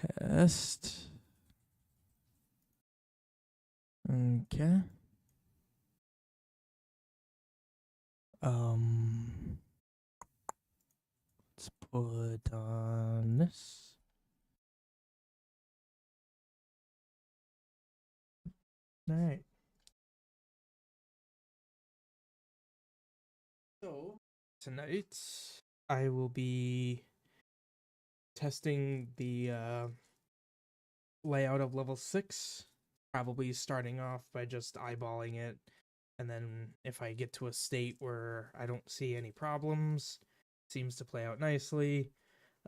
Test. Okay. Let's put on this. All right. So tonight I will be testing the layout of level 6, probably starting off by just eyeballing it, and then if I get to a state where I don't see any problems, seems to play out nicely,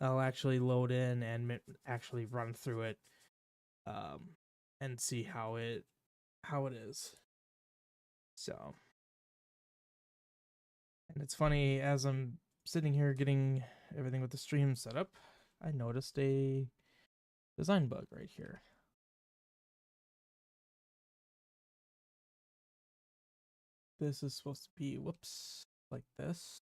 I'll actually load in and actually run through it and see how it is. So, and it's funny, as I'm sitting here getting everything with the stream set up, I noticed a design bug right here. This is supposed to be, whoops, like this.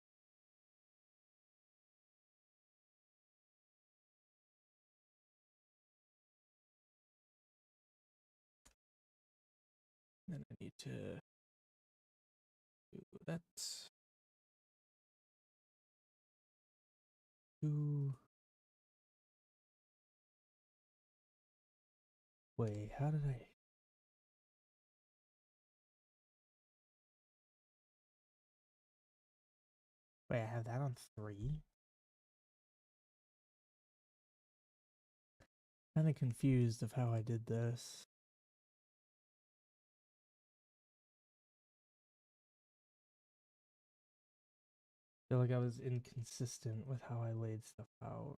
Then I need to do that. Wait, how did I? Wait, I have that on 3? Kind of confused of how I did this. I feel like I was inconsistent with how I laid stuff out.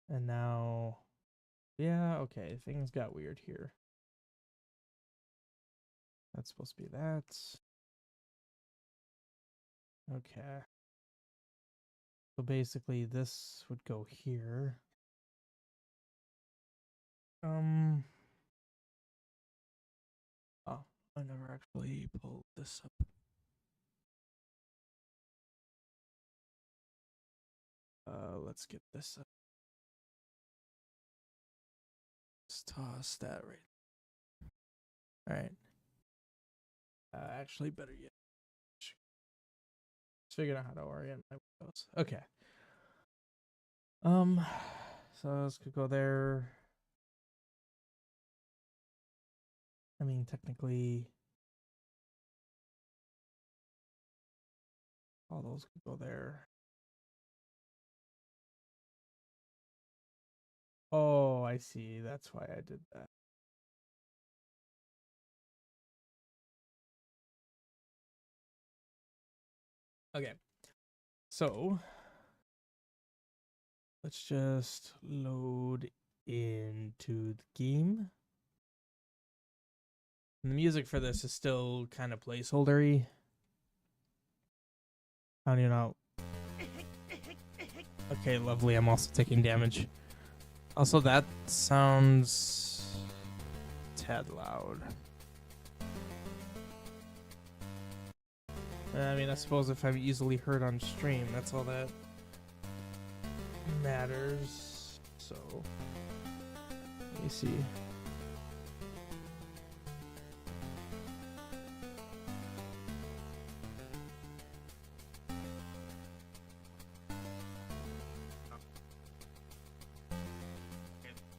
And now, yeah, okay, things got weird here. That's supposed to be that. Okay. So basically this would go here. Oh, I never actually pulled this up. Let's get this up. Let's toss that right. All right. Actually, better yet, let's figure out how to orient my windows. Okay. So this could go there. I mean, technically, all those could go there. Oh, I see. That's why I did that. Okay. So let's just load into the game. And the music for this is still kind of placeholdery. I don't even know. Okay, lovely. I'm also taking damage. Also, that sounds tad loud. I mean, I suppose if I'm easily heard on stream, that's all that matters. So, let me see.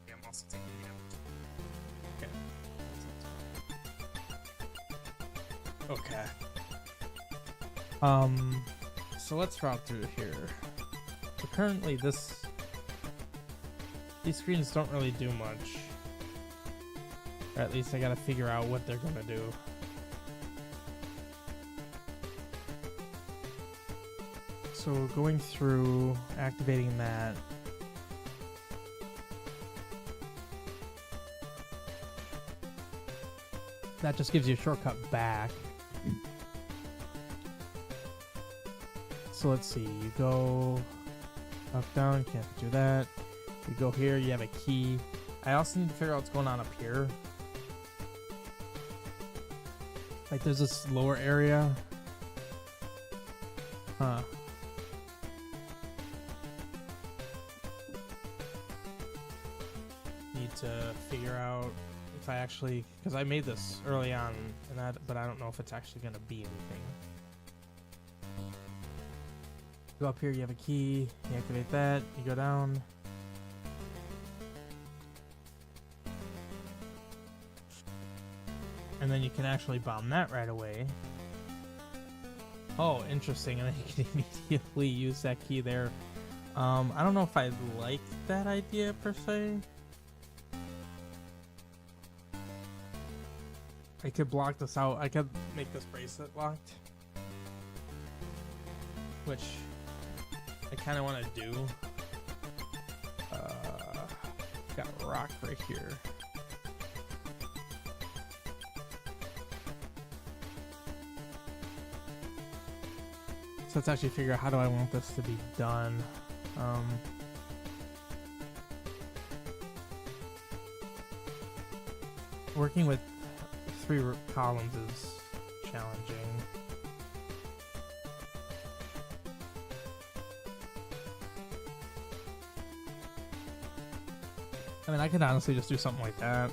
I'm also taking damage. Okay. So let's route through here. So currently these screens don't really do much. Or at least I gotta figure out what they're gonna do. So going through, activating that. That just gives you a shortcut back. So let's see, you go up, down, can't do that. You go here, you have a key. I also need to figure out what's going on up here. Like there's this lower area. Huh. to figure out if I actually, because I made this early on, but I don't know if it's actually going to be anything. Go up here, you have a key, you activate that, you go down. And then you can actually bomb that right away. Oh, interesting, and then you can immediately use that key there. I don't know if I like that idea per se. I could block this out. I could make this bracelet locked, which I kind of want to do. Got a rock right here. So let's actually figure out how do I want this to be done. Working with 3 columns is challenging. I mean, I could honestly just do something like that.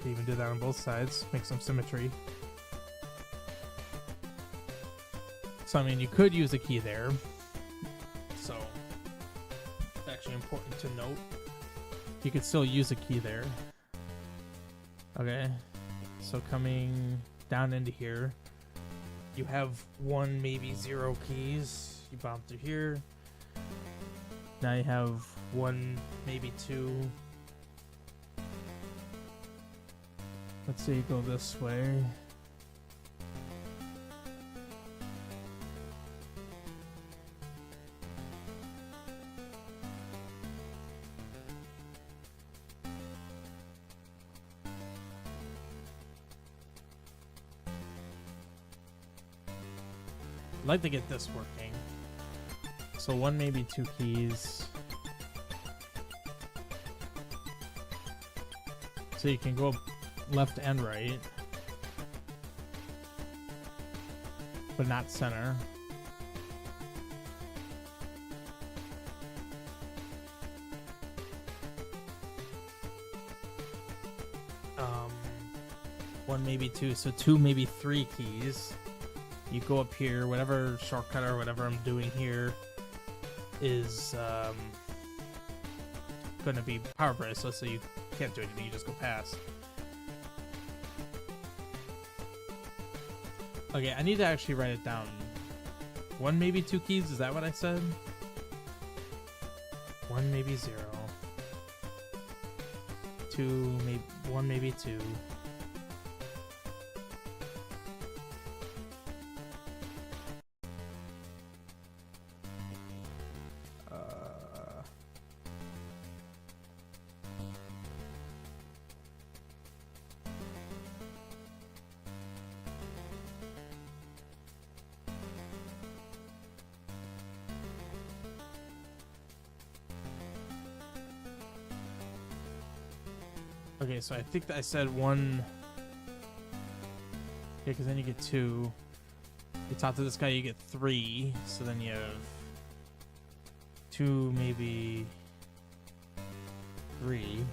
Even do that on both sides, make some symmetry. So I mean, you could use a key there. So it's actually important to note. You could still use a key there. Okay, so coming down into here, you have 1, maybe 0 keys. You bomb through here. Now you have 1, maybe 2. Let's say you go this way. I'd like to get this working. So 1, maybe 2 keys. So you can go left and right, but not center. One, maybe 2, so 2, maybe 3 keys. You go up here, whatever shortcut or whatever I'm doing here is going to be power bracelet, so you can't do anything, you just go past. Okay, I need to actually write it down. 1, maybe 2 keys, is that what I said? 1, maybe 0. 2, maybe 1, maybe 2. Okay, so I think that I said 1. Yeah, because then you get 2. You talk to this guy, you get 3. So then you have 2, maybe 3.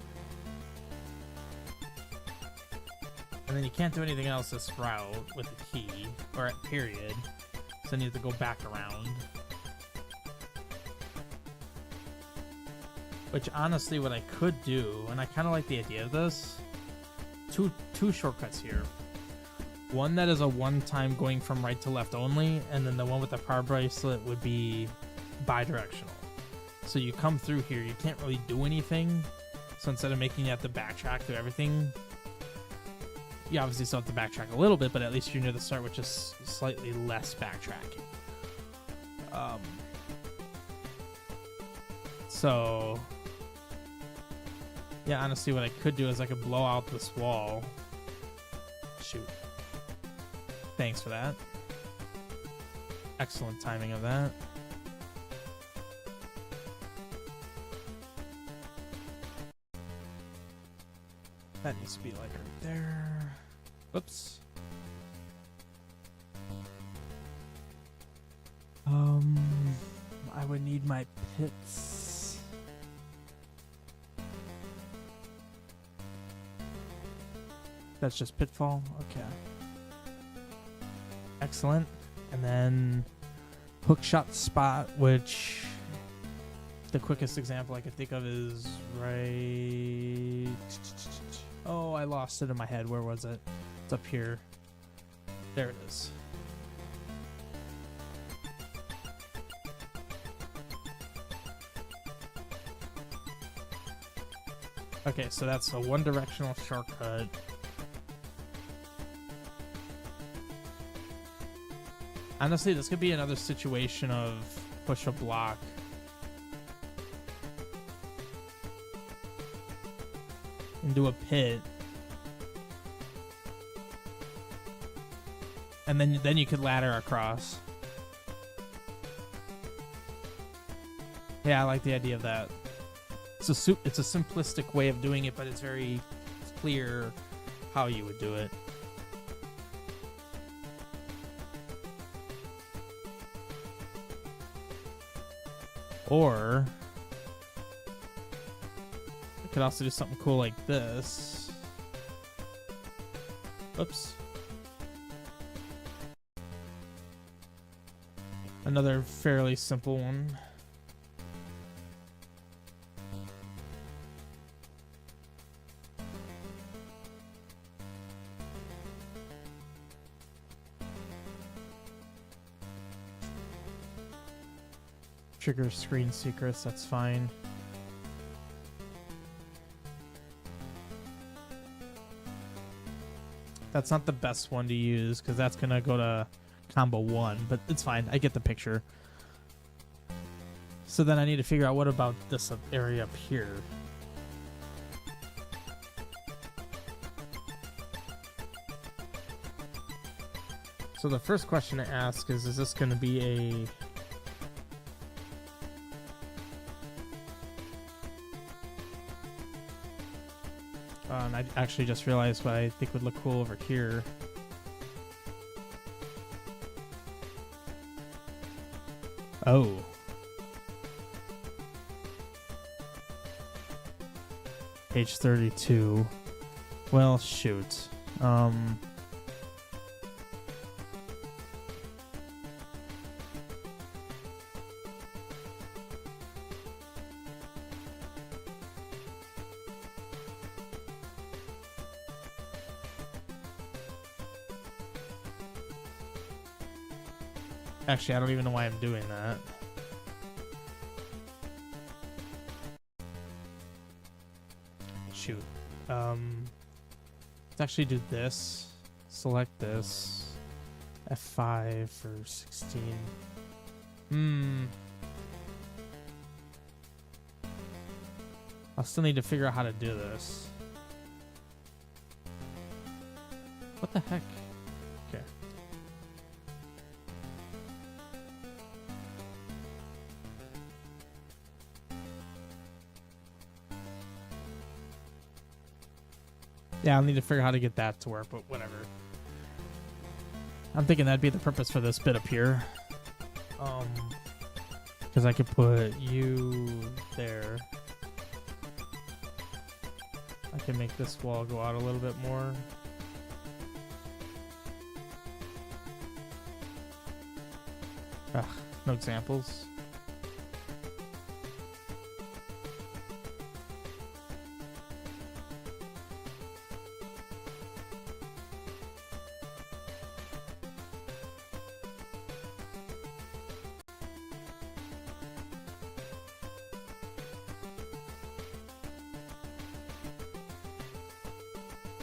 And then you can't do anything else this route with the key, or at period. So then you have to go back around. Which honestly, what I could do, and I kind of like the idea of this, two shortcuts here. One that is a one-time going from right to left only, and then the one with the power bracelet would be bi-directional. So you come through here, you can't really do anything. So instead of making you have to backtrack through everything, you obviously still have to backtrack a little bit, but at least you're near the start, which is slightly less backtracking. So yeah, honestly, what I could do is I could blow out this wall. Shoot. Thanks for that. Excellent timing of that. That needs to be like right there. Whoops. do I need my pits? That's just pitfall? Okay. Excellent. And then hook shot spot, which the quickest example I could think of is right... Oh, I lost it in my head. Where was it? It's up here. There it is. Okay, so that's a one-directional shortcut. Honestly, this could be another situation of push a block. Into a pit. And then you could ladder across. Yeah, I like the idea of that. It's a simplistic way of doing it, but it's very clear how you would do it. Or I could also do something cool like this. Oops. Another fairly simple one. Trigger screen secrets, that's fine. That's not the best one to use because that's gonna go to combo 1, but it's fine. I get the picture. So then I need to figure out what about this area up here. So the first question to ask is this going to be a... and I actually just realized what I think would look cool over here. Oh. Page 32. Well, shoot. Actually, I don't even know why I'm doing that. Shoot. Let's actually do this. Select this. F5 for 16. I'll still need to figure out how to do this. What the heck? Okay. Yeah, I'll need to figure out how to get that to work, but whatever. I'm thinking that'd be the purpose for this bit up here. Because I could put you there. I can make this wall go out a little bit more. Ugh, no examples.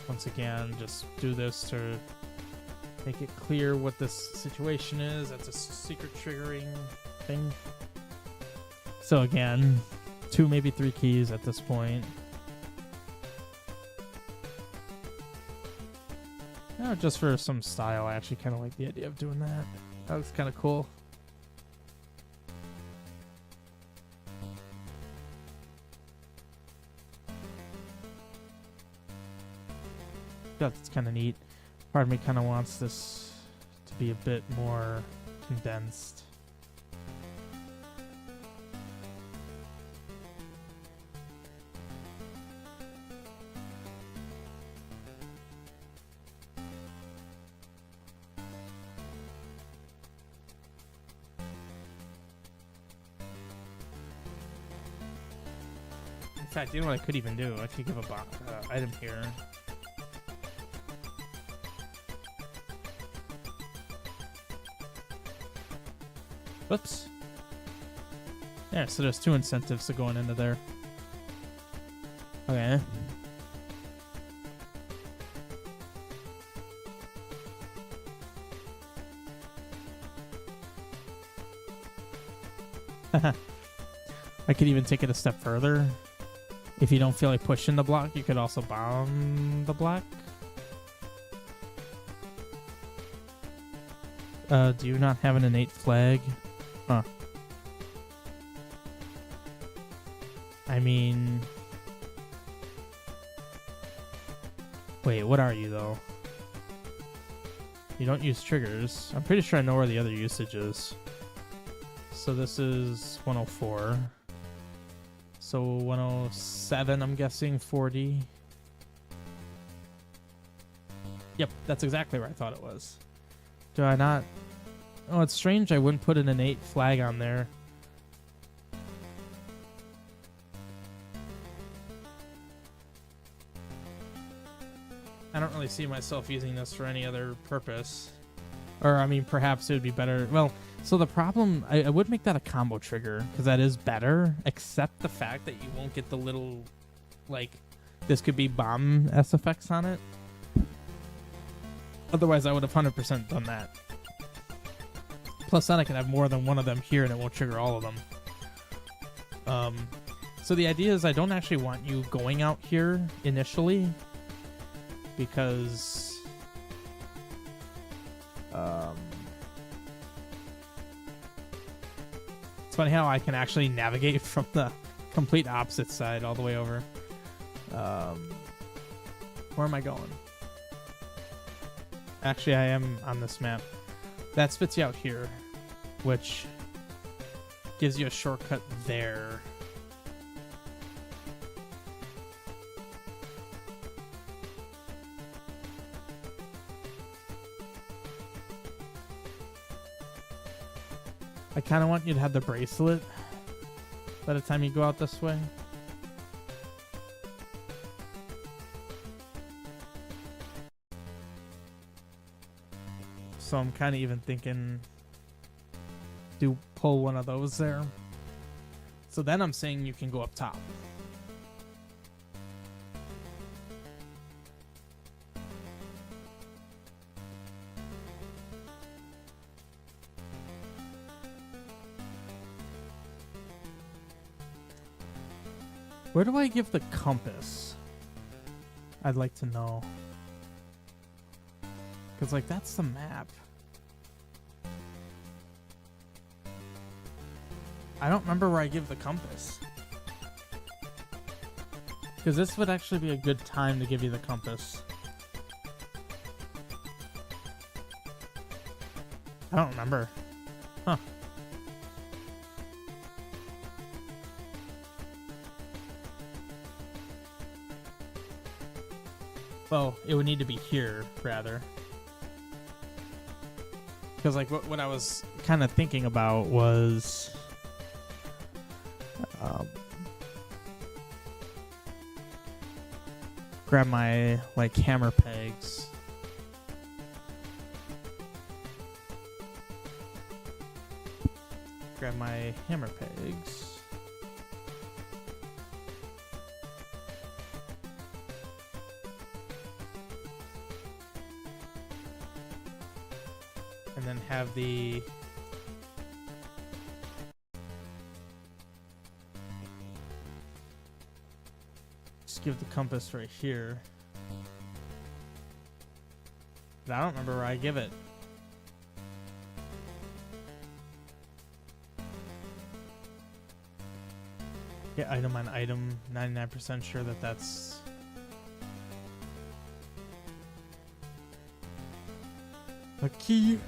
Once again, just do this to make it clear what this situation is. That's a secret triggering thing. So again, 2, maybe 3 keys at this point. Oh, just for some style, I actually kind of like the idea of doing that. That looks kind of cool. That's kind of neat. Part of me kind of wants this to be a bit more condensed. In fact, you know what I could even do? I could give a item here. Whoops. Yeah, so there's 2 incentives to going into there. Okay. I could even take it a step further. If you don't feel like pushing the block, you could also bomb the block. Do you not have an innate flag? Huh. I mean... Wait, what are you, though? You don't use triggers. I'm pretty sure I know where the other usage is. So this is 104. So 107, I'm guessing, 40. Yep, that's exactly where I thought it was. Do I not? Oh, it's strange I wouldn't put an innate flag on there. I don't really see myself using this for any other purpose. Or, I mean, perhaps it would be better. Well, so the problem, I would make that a combo trigger, because that is better, except the fact that you won't get the little, like, this could be bomb S effects on it. Otherwise, I would have 100% done that. Plus, then I can have more than one of them here, and it won't trigger all of them. So the idea is I don't actually want you going out here initially, because... it's funny how I can actually navigate from the complete opposite side all the way over. Where am I going? Actually, I am on this map. That spits you out here, which gives you a shortcut there. I kind of want you to have the bracelet by the time you go out this way. So I'm kind of even thinking do pull one of those there. So then I'm saying you can go up top. Where do I give the compass? I'd like to know. Because, like, that's the map. I don't remember where I give the compass. Because this would actually be a good time to give you the compass. I don't remember. Huh. Well, it would need to be here, rather. Because, like, what I was kind of thinking about was... grab my, like, hammer pegs. Grab my hammer pegs. And then have the... just give the compass right here. But I don't remember where I give it. Yeah, item on item. 99% sure that that's... a key.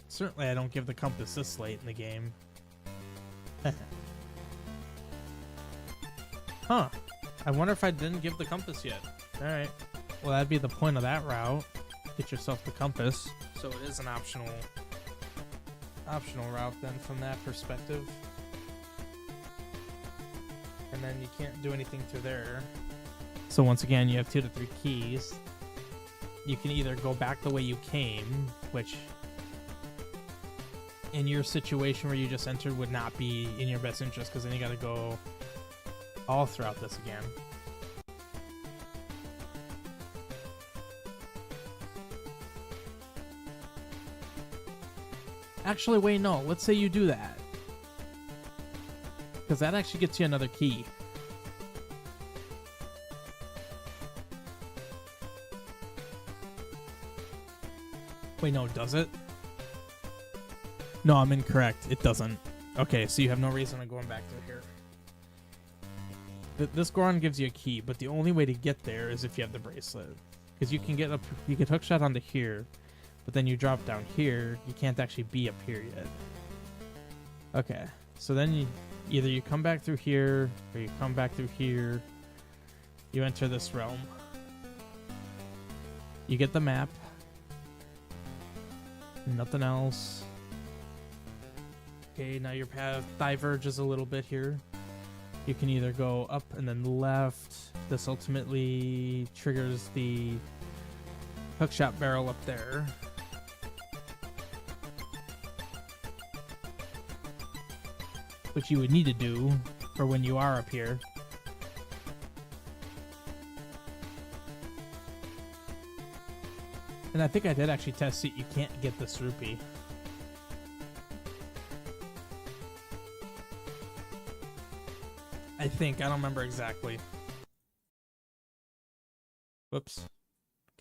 Certainly I don't give the compass this late in the game. Huh. I wonder if I didn't give the compass yet. Alright. Well, that'd be the point of that route. Get yourself the compass. So it is an optional optional route then from that perspective. And then you can't do anything through there. So once again, you have 2 to 3 keys. You can either go back the way you came, which in your situation where you just entered would not be in your best interest, because then you got to go all throughout this again. Actually, wait, no. Let's say you do that, because that actually gets you another key. Wait, no, does it? No, I'm incorrect. It doesn't. Okay, so you have no reason of going back through here. This Goron gives you a key, but the only way to get there is if you have the bracelet. Because you can get up, you can hookshot onto here, but then you drop down here. You can't actually be up here yet. Okay, so then either you come back through here, or you come back through here. You enter this realm. You get the map. Nothing else. Okay, now your path diverges a little bit here. You can either go up and then left. This ultimately triggers the hookshot barrel up there. Which you would need to do for when you are up here. And I think I did actually test it. You can't get this rupee. I think. I don't remember exactly. Whoops.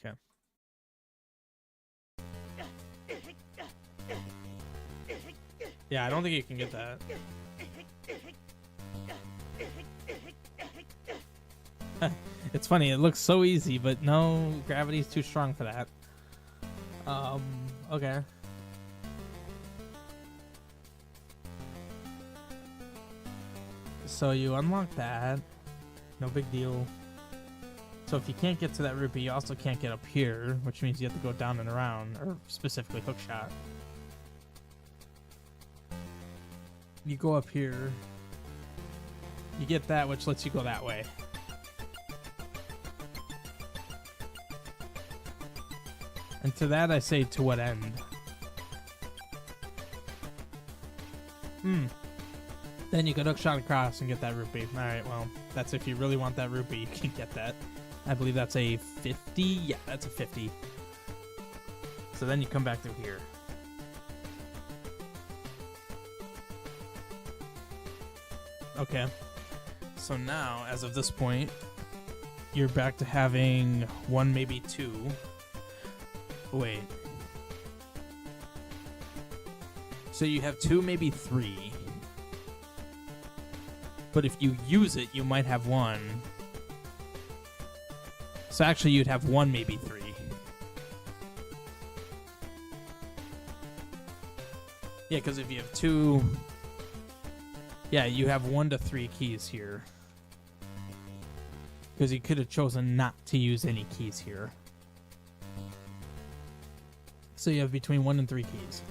Okay. Yeah, I don't think you can get that. It's funny. It looks so easy, but no, gravity's too strong for that. Okay. So you unlock that. No big deal. So if you can't get to that rupee, you also can't get up here, which means you have to go down and around, or specifically hookshot. You go up here. You get that, which lets you go that way. And to that I say, to what end? Then you could hookshot across and get that rupee. Alright, well, that's if you really want that rupee, you can get that. I believe that's a 50? Yeah, that's a 50. So then you come back through here. Okay. So now, as of this point, you're back to having 1, maybe 2. Wait. So you have 2, maybe 3. But if you use it, you might have 1. So actually, you'd have 1, maybe 3. Yeah, because if you have 2... Yeah, you have 1 to 3 keys here. Because you could have chosen not to use any keys here. So you have between 1 and 3 keys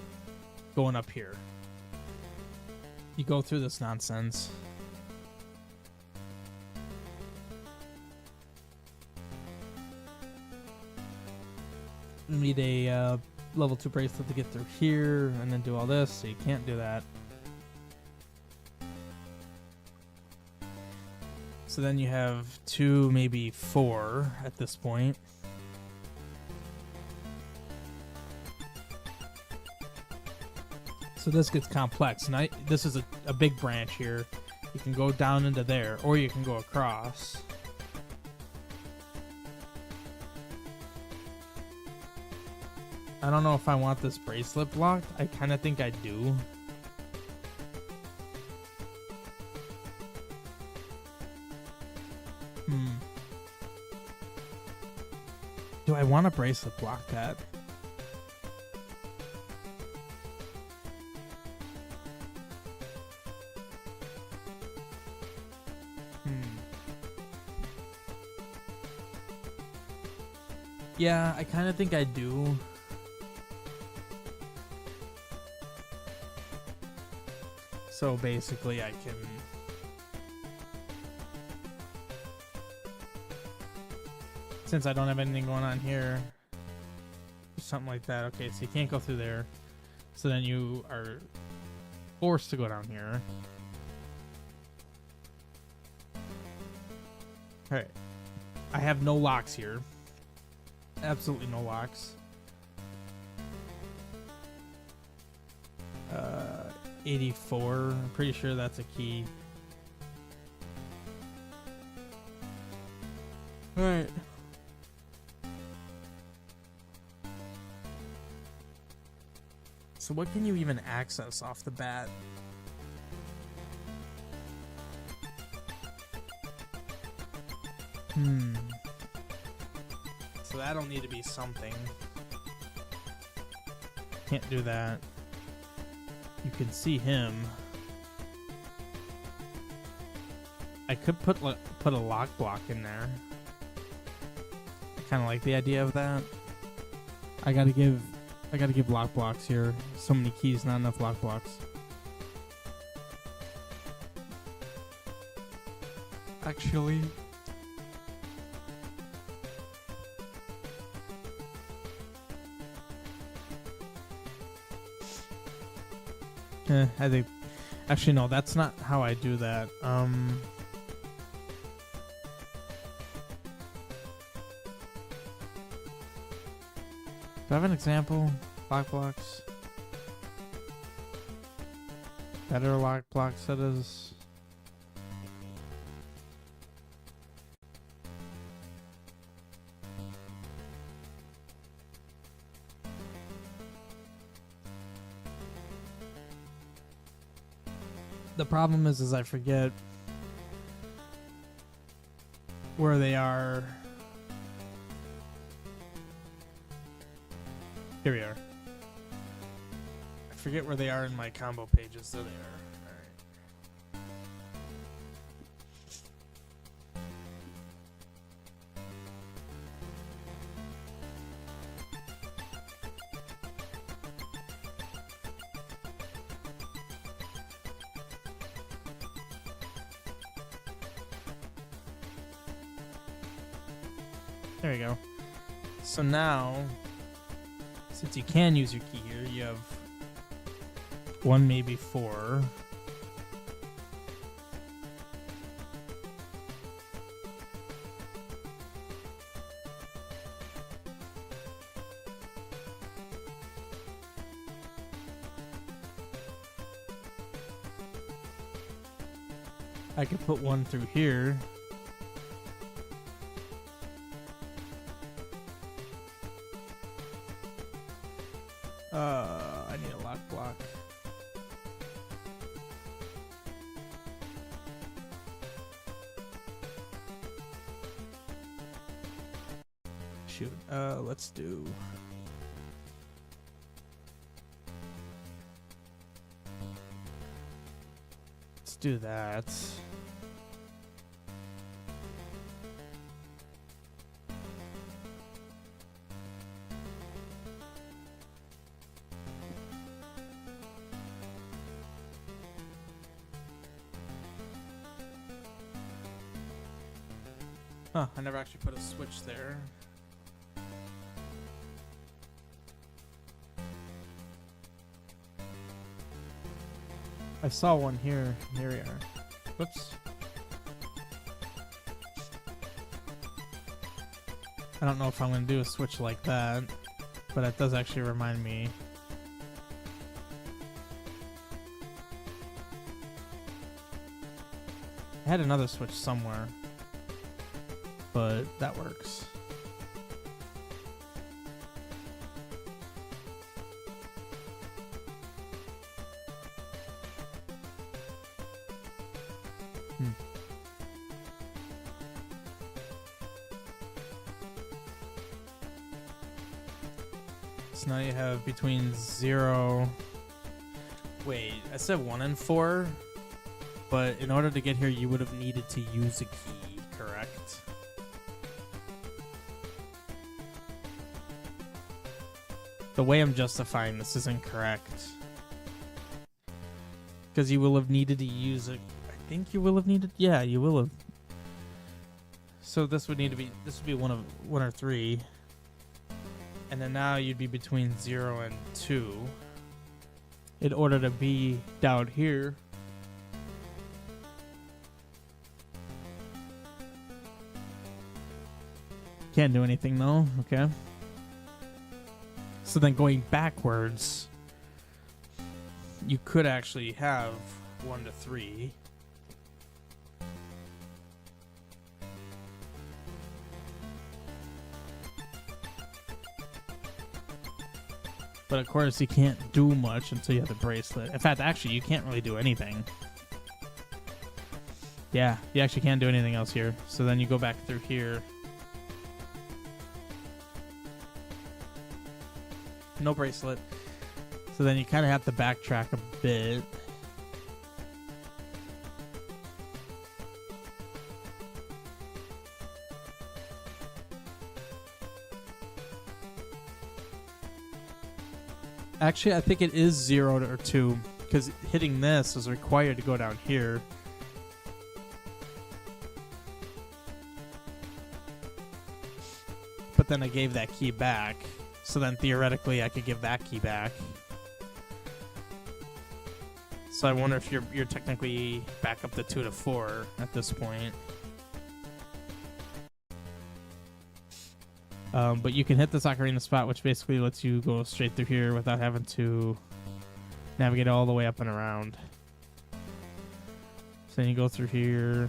going up here. You go through this nonsense. You need a level 2 bracelet to get through here, and then do all this, so you can't do that. So then you have 2, maybe 4 at this point. So this gets complex. Now, this is a big branch here. You can go down into there, or you can go across. I don't know if I want this bracelet blocked. I kind of think I do. Do I want a bracelet block that? Yeah, I kind of think I do. So basically I can... Since I don't have anything going on here, something like that. Okay, so you can't go through there. So then you are forced to go down here. Alright. I have no locks here. Absolutely no locks. 84. I'm pretty sure that's a key. Alright. So what can you even access off the bat? So that'll need to be something. Can't do that. You can see him. I could put a lock block in there. I kind of like the idea of that. I gotta give lock blocks here. So many keys, not enough lock blocks. Actually, I think... Actually, no, that's not how I do that. Do I have an example? Lock blocks. Better lock blocks, that is. The problem is I forget where they are. Here we are. I forget where they are in my combo pages. There they are. There we go. So now, since you can use your key here, you have 1, maybe 4. I could put 1 through here. I need a lock block. Shoot. Let's do... Let's do that. Huh, I never actually put a switch there. I saw one here. Here we are. Whoops. I don't know if I'm going to do a switch like that, but it does actually remind me. I had another switch somewhere, but that works. So now you have between 0... Wait, I said 1 and 4, but in order to get here you would have needed to use a key, correct? The way I'm justifying this is incorrect. Because you will have needed to use it. I think you will have needed. Yeah, you will have. So this would need to be. This would be one or three. And then now you'd be between 0 and 2. In order to be down here. Can't do anything though. Okay. So then going backwards, you could actually have 1 to 3. But of course, you can't do much until you have the bracelet. In fact, actually, you can't really do anything. Yeah, you actually can't do anything else here. So then you go back through here. No bracelet. So then you kind of have to backtrack a bit. Actually, I think it is 0 or 2, because hitting this is required to go down here. But then I gave that key back, so then theoretically I could give that key back. So I wonder if you're technically back up to 2 to 4 at this point. But you can hit this ocarina spot, which basically lets you go straight through here without having to navigate all the way up and around. So then you go through here,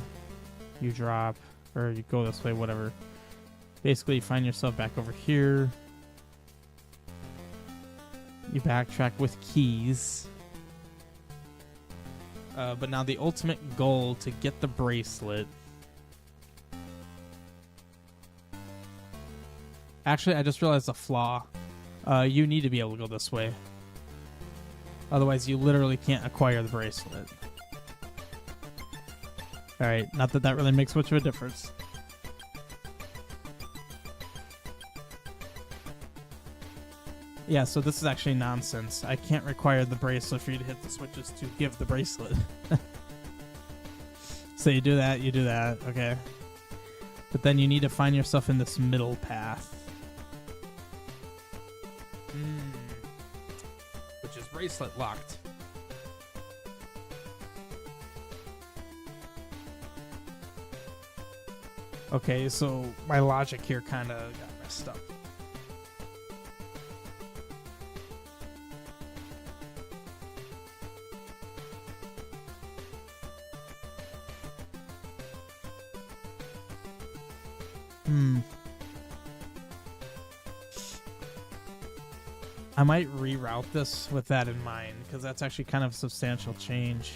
you drop, or you go this way, whatever. Basically, you find yourself back over here. You backtrack with keys. But now the ultimate goal to get the bracelet. Actually, I just realized a flaw. You need to be able to go this way. Otherwise, you literally can't acquire the bracelet. Alright, not that that really makes much of a difference. Yeah, so this is actually nonsense. I can't require the bracelet for you to hit the switches to give the bracelet. So you do that, okay. But then you need to find yourself in this middle path. Which is bracelet locked. Okay, so my logic here kind of got messed up. I might reroute this with that in mind, because that's actually kind of a substantial change.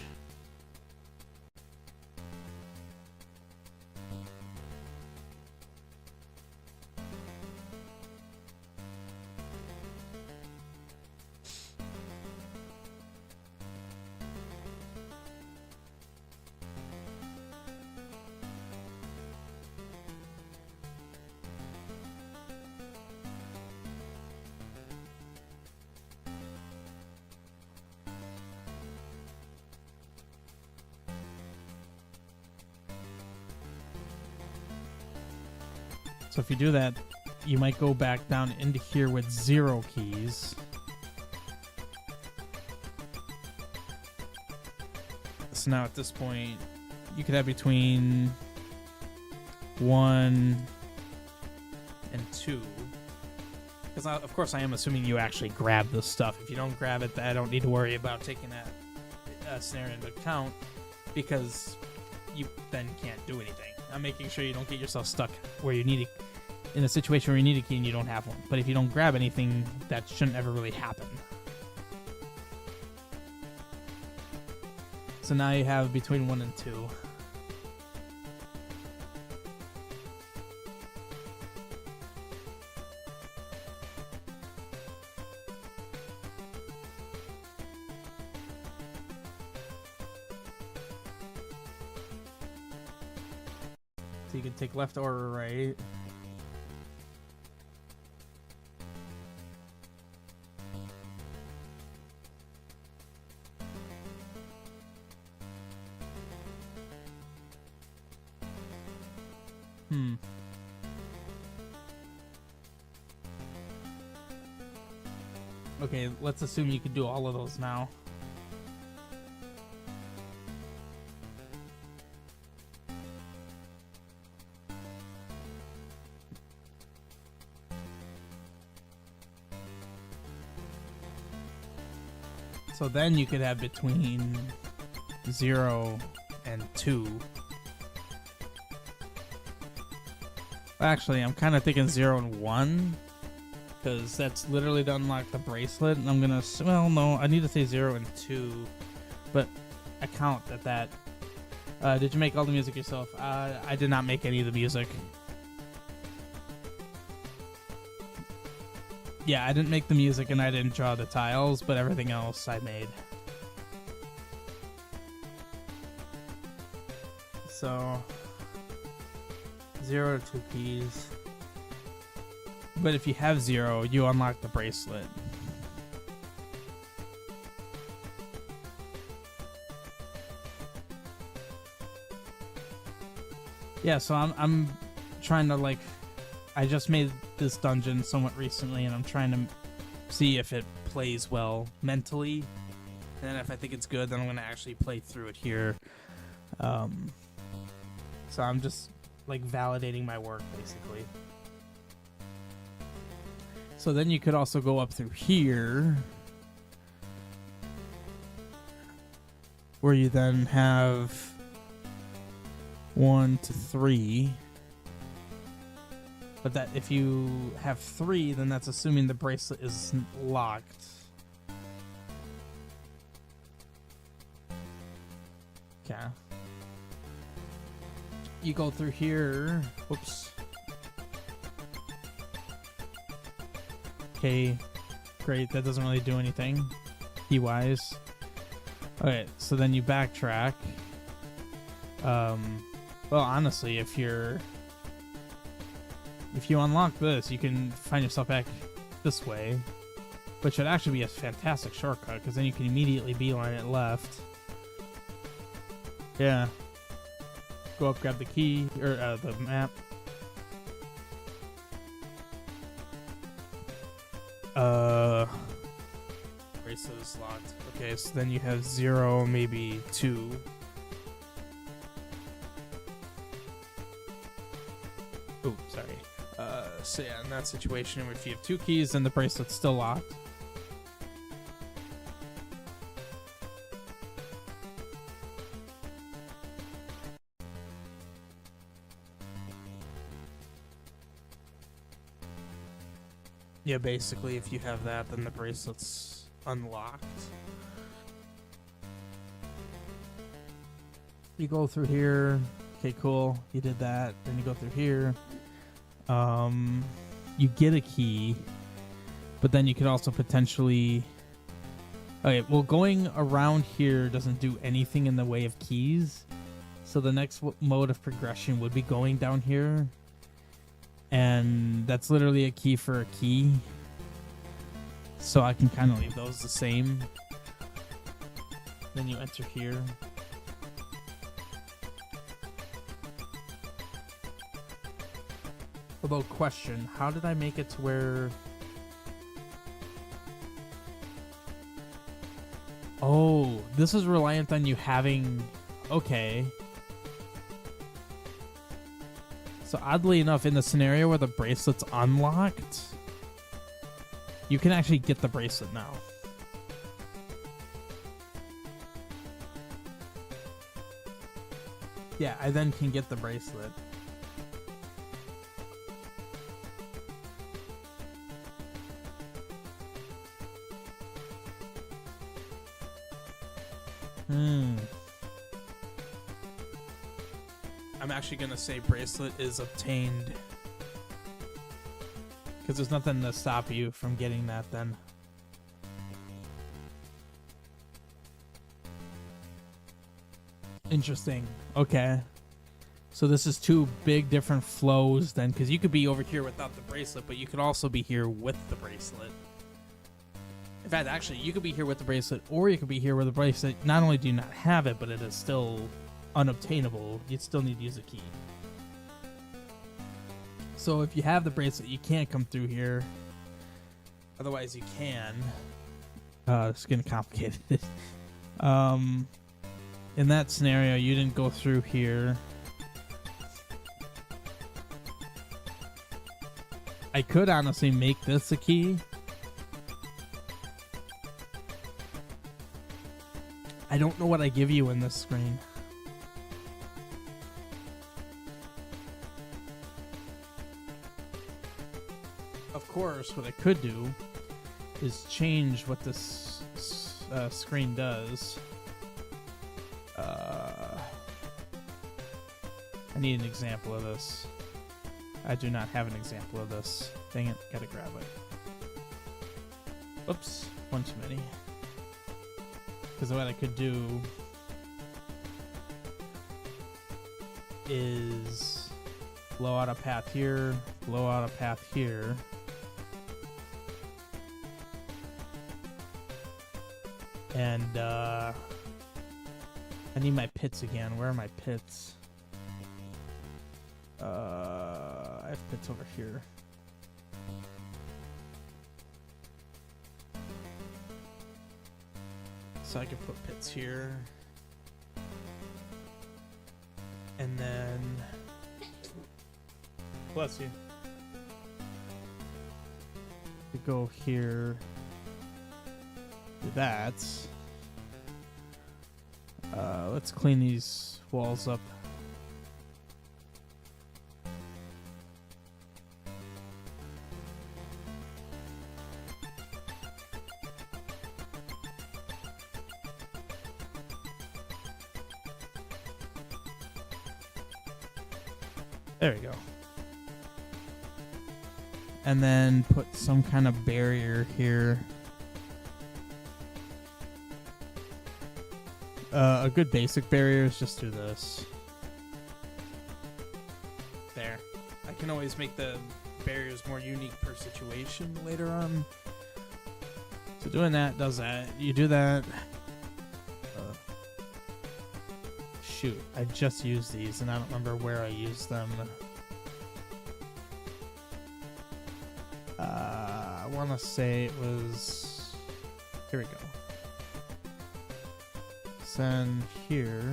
So if you do that, you might go back down into here with 0 keys. So now at this point, you could have between 1 and 2. Because of course I am assuming you actually grab this stuff. If you don't grab it, I don't need to worry about taking that scenario into account, because you then can't do anything. I'm making sure you don't get yourself stuck where you need it, in a situation where you need a key and you don't have one. But if you don't grab anything, that shouldn't ever really happen. So now you have between 1 and 2. So you can take left or right. Okay, let's assume you can do all of those now. So then you could have between 0 and 2. Actually, I'm kind of thinking 0 and 1. Because that's literally to unlock the bracelet. And I'm going to... Well, no, I need to say 0 and 2. But I count that. Did you make all the music yourself? I did not make any of the music. Yeah, I didn't make the music and I didn't draw the tiles, but everything else I made. So, 0 to 2 keys. But if you have 0, you unlock the bracelet. Yeah, so I'm trying to, like, I just made this dungeon somewhat recently, and I'm trying to see if it plays well mentally. And if I think it's good, then I'm going to actually play through it here. So I'm just, like, validating my work, basically. So then you could also go up through here, where you then have 1 to 3. But that if you have 3, then that's assuming the bracelet is locked. Okay. You go through here. Whoops. Okay, great. That doesn't really do anything key-wise. Okay, so then you backtrack. Well, honestly, if you unlock this, you can find yourself back this way, which should actually be a fantastic shortcut, because then you can immediately beeline it left. Yeah. Go up, grab the key, or the map. Bracelet is locked. Okay, so then you have 0, maybe 2. Oh, sorry. So yeah, in that situation, if you have 2 keys, then the bracelet's still locked. Yeah, basically, if you have that, then the bracelet's unlocked. You go through here. Okay, cool. You did that. Then you go through here. You get a key, but then you could also potentially... Okay, well, going around here doesn't do anything in the way of keys. So the next mode of progression would be going down here. And that's literally a key for a key. So I can kind of leave those the same. Then you enter here. Although, question, how did I make it to where... Oh, this is reliant on you having... Okay. So oddly enough, in the scenario where the bracelet's unlocked, you can actually get the bracelet now. Yeah, I then can get the bracelet. I'm actually going to say bracelet is obtained. Because there's nothing to stop you from getting that then. Interesting. Okay. So this is 2 big different flows then. Because you could be over here without the bracelet, but you could also be here with the bracelet. In fact, actually, you could be here with the bracelet, or you could be here where the bracelet, not only do you not have it, but it is still unobtainable. You'd still need to use a key. So if you have the bracelet, you can't come through here. Otherwise, you can. It's getting complicated. In that scenario, you didn't go through here. I could honestly make this a key. I don't know what I give you in this screen. Of course, what I could do is change what this screen does. I need an example of this. I do not have an example of this. Dang it, gotta grab it. Oops, one too many. Because what I could do is blow out a path here, blow out a path here. And I need my pits again. Where are my pits? I have pits over here. So I can put pits here. And then... Bless you. We go here. Do that. Let's clean these walls up. There we go. And then put some kind of barrier here. A good basic barrier is just do this. There. I can always make the barriers more unique per situation later on. So doing that does that. You do that. Shoot, I just used these and I don't remember where I used them. I want to say it was... Here we go. Send here.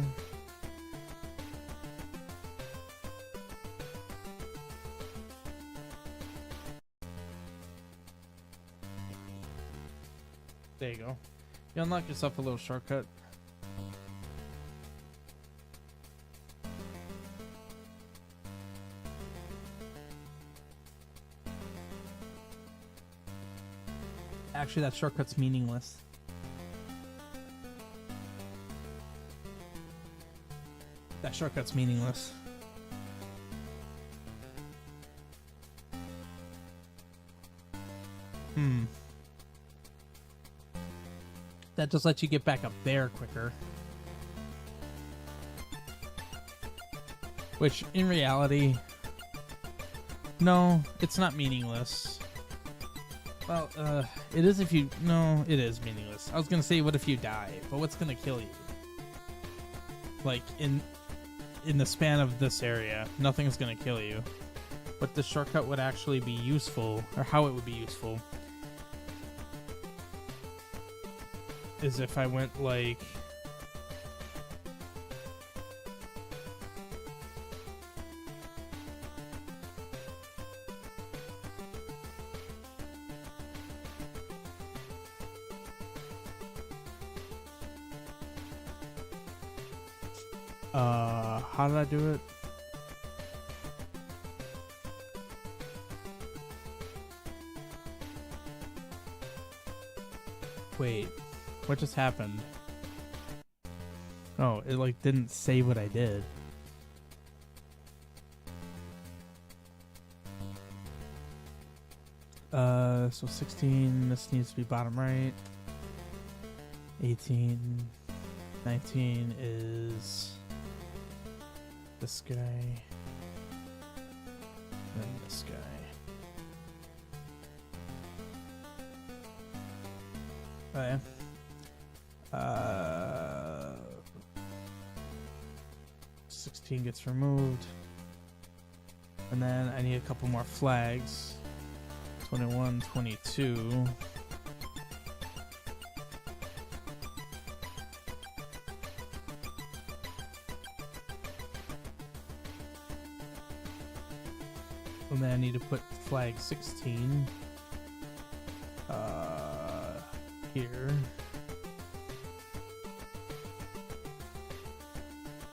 There you go. You unlock yourself a little shortcut. Actually, that shortcut's meaningless. That shortcut's meaningless. That just lets you get back up there quicker. Which, in reality... No, it's not meaningless. Well, it is if you... No, it is meaningless. I was gonna say, what if you die? But what's gonna kill you? Like, in the span of this area, nothing's gonna kill you. But the shortcut would actually be useful, or how it would be useful, is if I went, like... how did I do it? Wait, what just happened? Oh, it like didn't say what I did. So 16, this needs to be bottom right. 18, 19 is this guy, then this guy. Oh yeah. 16 gets removed. And then I need a couple more flags. 21, 22. And then I need to put flag 16 here.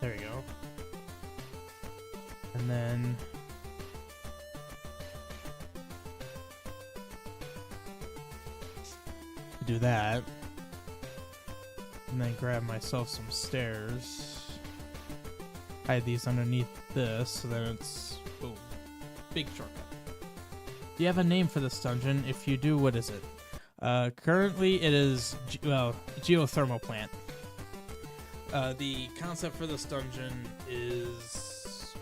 There we go. And then do that. And then grab myself some stairs. Hide these underneath this, so then it's boom. Big shortcut. Do you have a name for this dungeon? If you do, what is it? Currently it is geothermal plant. The concept for this dungeon is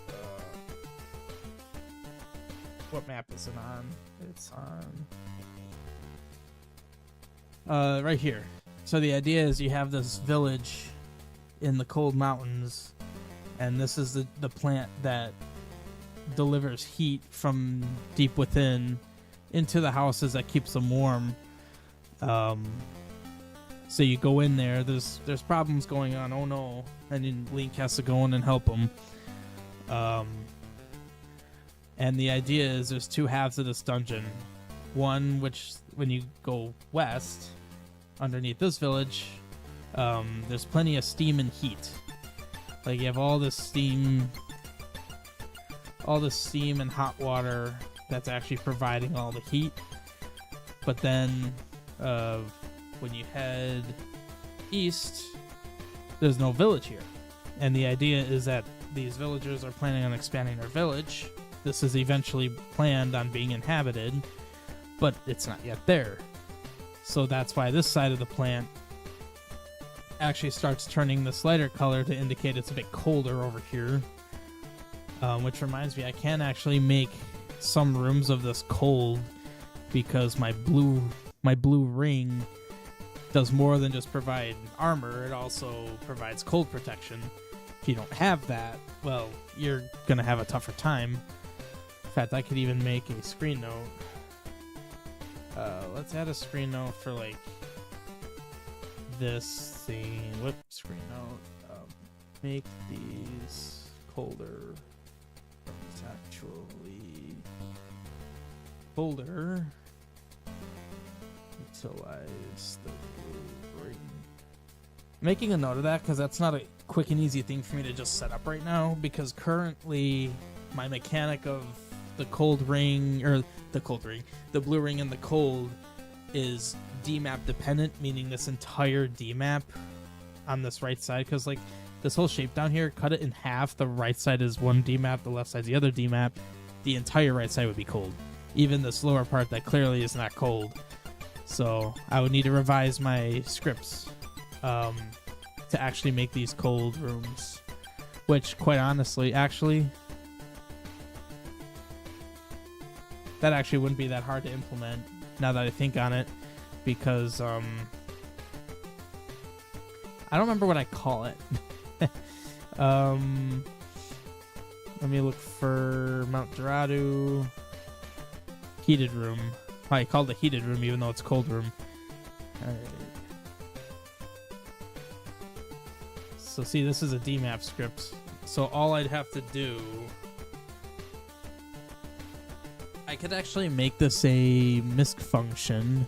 what map is it on? It's on right here. So the idea is you have this village in the cold mountains, and this is the plant that delivers heat from deep within into the houses that keeps them warm. So you go in there, there's problems going on, oh no, and then Link has to go in and help them. And the idea is there's two halves of this dungeon. One which, when you go west, underneath this village, there's plenty of steam and heat. Like you have all this steam and hot water that's actually providing all the heat. But then when you head east, there's no village here. And the idea is that these villagers are planning on expanding their village. This is eventually planned on being inhabited, but it's not yet there. So that's why this side of the plant actually starts turning this lighter color to indicate it's a bit colder over here. Which reminds me, I can actually make some rooms of this cold because my blue ring does more than just provide armor. It also provides cold protection. If you don't have that, well, you're gonna have a tougher time. In fact, I could even make a screen note. Let's add a screen note for like this thing. Whoop, screen note. Make these colder. It's actually colder. Utilize the blue ring. Making a note of that because that's not a quick and easy thing for me to just set up right now, because currently my mechanic of the cold ring, or the blue ring and the cold is DMAP dependent, meaning this entire DMAP on this right side, because like this whole shape down here, cut it in half, the right side is one DMAP, the left side's the other DMAP, the entire right side would be cold. Even this lower part that clearly is not cold. So I would need to revise my scripts to actually make these cold rooms, which quite honestly, actually, that actually wouldn't be that hard to implement now that I think on it, because I don't remember what I call it. Let me look for Mount Dorado heated room. I called it heated room even though it's cold room. Alright. So see, this is a DMAP script. So all I'd have to do, I could actually make this a MISC function.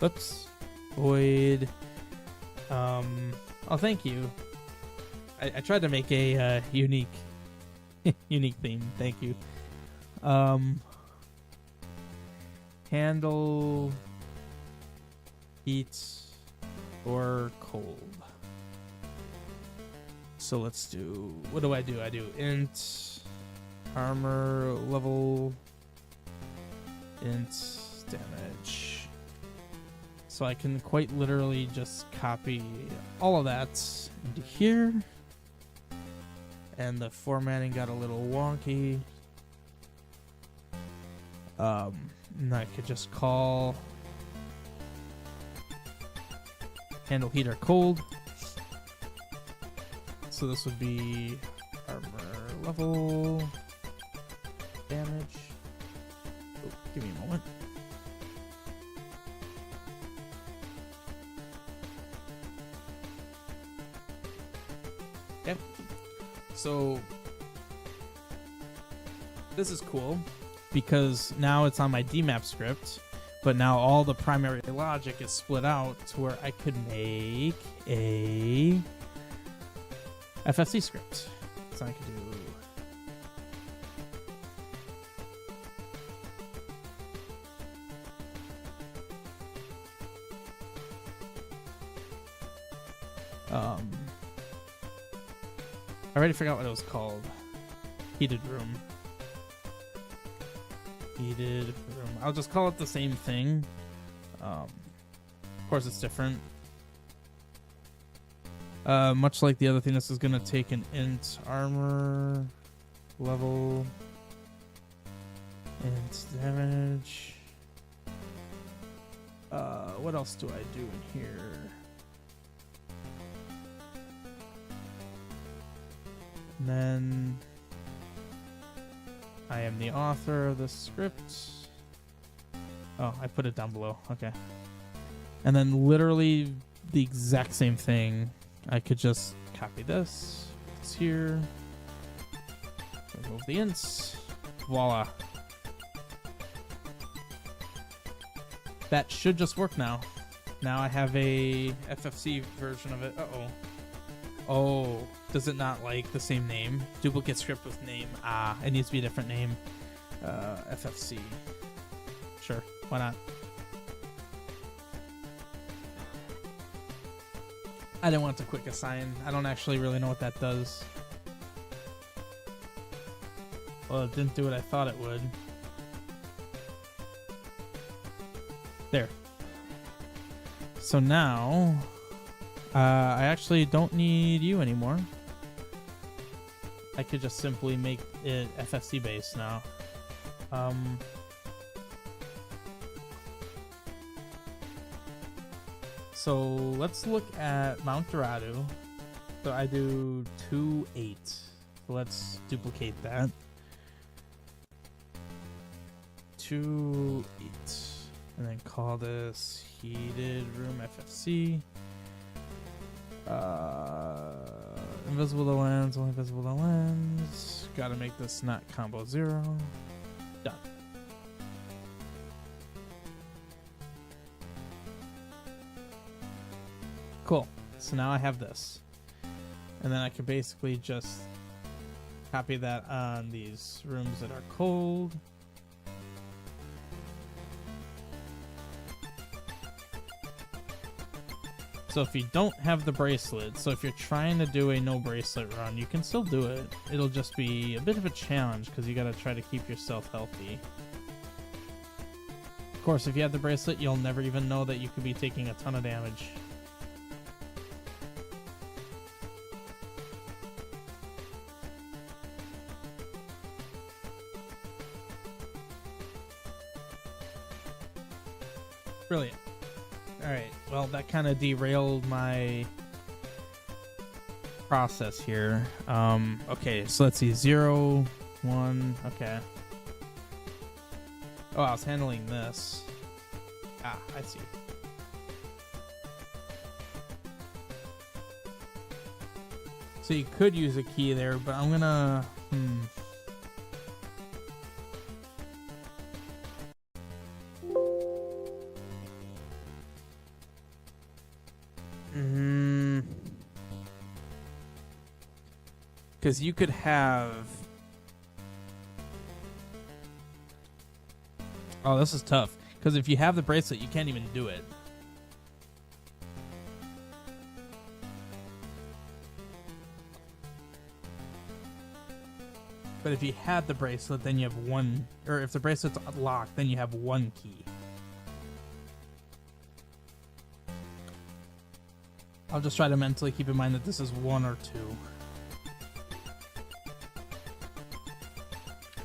Oops. Void. Oh, thank you. I tried to make a unique theme. Thank you. Handle heat or cold. So let's do, what do? I do int armor level, int damage. So I can quite literally just copy all of that into here. And the formatting got a little wonky. And I could just call handle heat or cold. So this would be armor level damage. Oh, give me a moment. Okay. So this is cool because now it's on my DMAP script, but now all the primary logic is split out to where I could make a FFC script. So I could do I already forgot what it was called. Heated room. Heated room. I'll just call it the same thing. Of course, it's different. Much like the other thing, this is going to take an int armor level, int damage. What else do I do in here? And then I am the author of the script. Oh, I put it down below. Okay. And then literally the exact same thing. I could just copy this. It's here. Remove the ints. Voila. That should just work now. Now I have a FFC version of it. Uh-oh. Oh, does it not like the same name? Duplicate script with name. Ah, it needs to be a different name. FFC. Sure, why not? I didn't want to quick assign. I don't actually really know what that does. Well, it didn't do what I thought it would. There. So now, I actually don't need you anymore. I could just simply make it FFC based now. So let's look at Mount Dorado. So I do 2-8. So let's duplicate that. 2-8. And then call this Heated Room FFC. Invisible to lens, only visible to lens. Gotta make this not combo 0. Done. Cool. So now I have this. And then I can basically just copy that on these rooms that are cold. So if you don't have the bracelet, so if you're trying to do a no bracelet run, you can still do it. It'll just be a bit of a challenge because you got to try to keep yourself healthy. Of course, if you have the bracelet, you'll never even know that you could be taking a ton of damage. Brilliant. Alright, well, that kind of derailed my process here. Okay, so let's see. 0, 1, okay. Oh, I was handling this. Ah, I see. So you could use a key there, but I'm gonna... Because you could have... Oh, this is tough. Because if you have the bracelet, you can't even do it. But if you had the bracelet, then you have one... Or if the bracelet's locked, then you have one key. I'll just try to mentally keep in mind that this is 1 or 2.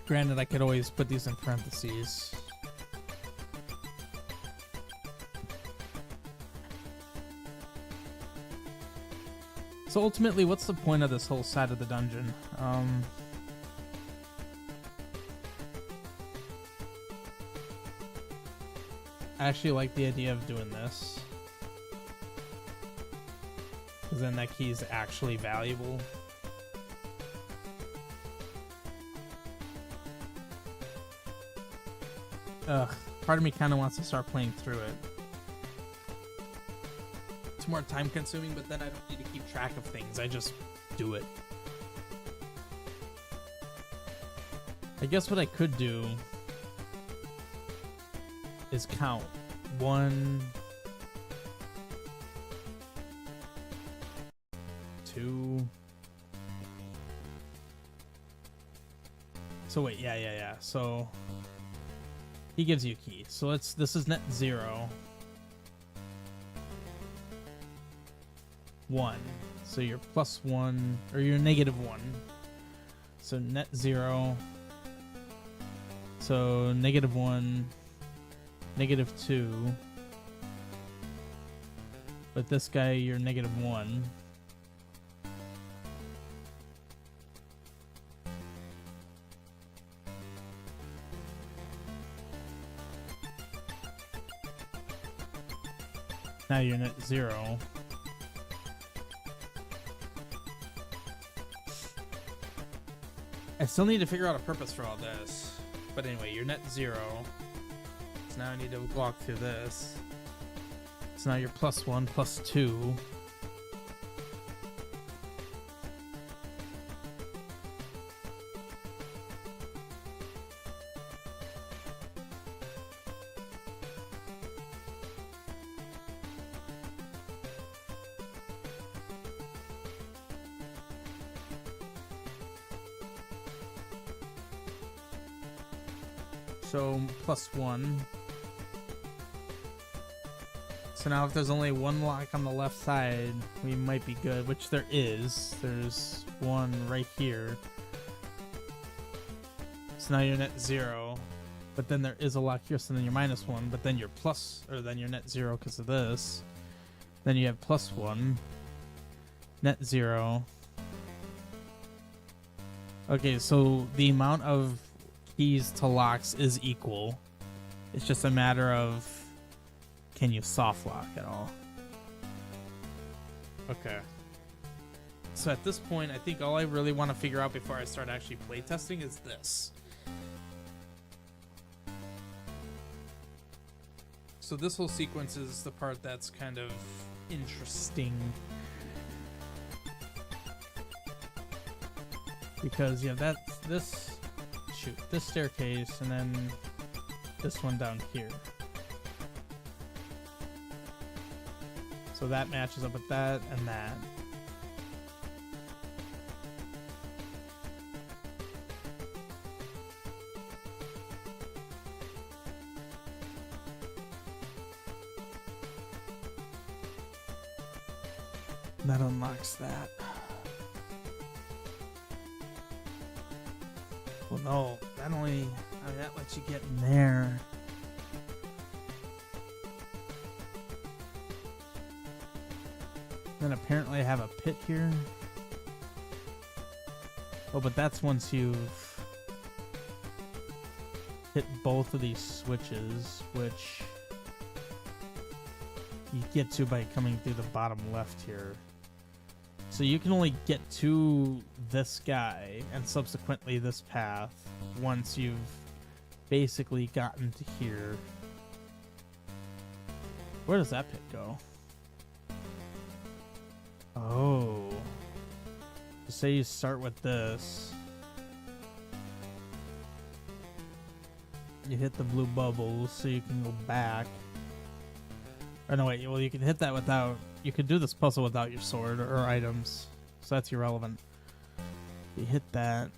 Granted, I could always put these in parentheses. So ultimately, what's the point of this whole side of the dungeon? I actually like the idea of doing this, because then that key is actually valuable. Ugh, part of me kind of wants to start playing through it. It's more time consuming, but then I don't need to keep track of things. I just do it. I guess what I could do is count 1, 2. So wait, yeah. So he gives you a key. So this is net 0. 1. So you're +1, or you're -1. So net 0. So -1, -2. But this guy, you're -1. Now you're net 0. I still need to figure out a purpose for all this. But anyway, you're net 0. So now I need to walk through this. So now you're +1, +2. So +1. So now if there's only one lock on the left side, we might be good, which there is. There's one right here. So now you're net 0. But then there is a lock here, so then you're -1, but then you're then you're net 0 because of this. Then you have +1. Net 0. Okay, so the amount of keys to locks is equal. It's just a matter of, can you soft lock at all? Okay. So at this point, I think all I really want to figure out before I start actually playtesting is this. So this whole sequence is the part that's kind of interesting. Because you have this staircase, and then this one down here. So that matches up with that and that. That unlocks that. Well, no, that that lets you get in there. Then apparently I have a pit here. Oh, but that's once you've hit both of these switches, which you get to by coming through the bottom left here. So you can only get to this guy and subsequently this path once you've basically gotten to here. Where does that pit go? Oh. So say you start with this. You hit the blue bubbles so you can go back. Or no, wait, well, you can hit that without... You could do this puzzle without your sword or items, so that's irrelevant. You hit that.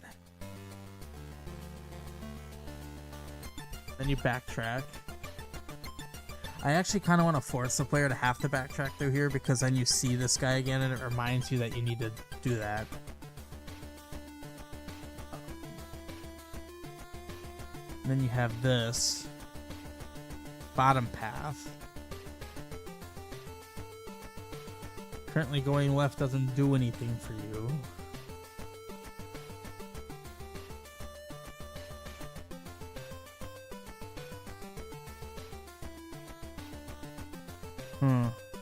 Then you backtrack. I actually kind of want to force the player to have to backtrack through here, because then you see this guy again and it reminds you that you need to do that. And then you have this bottom path. Currently going left doesn't do anything for you.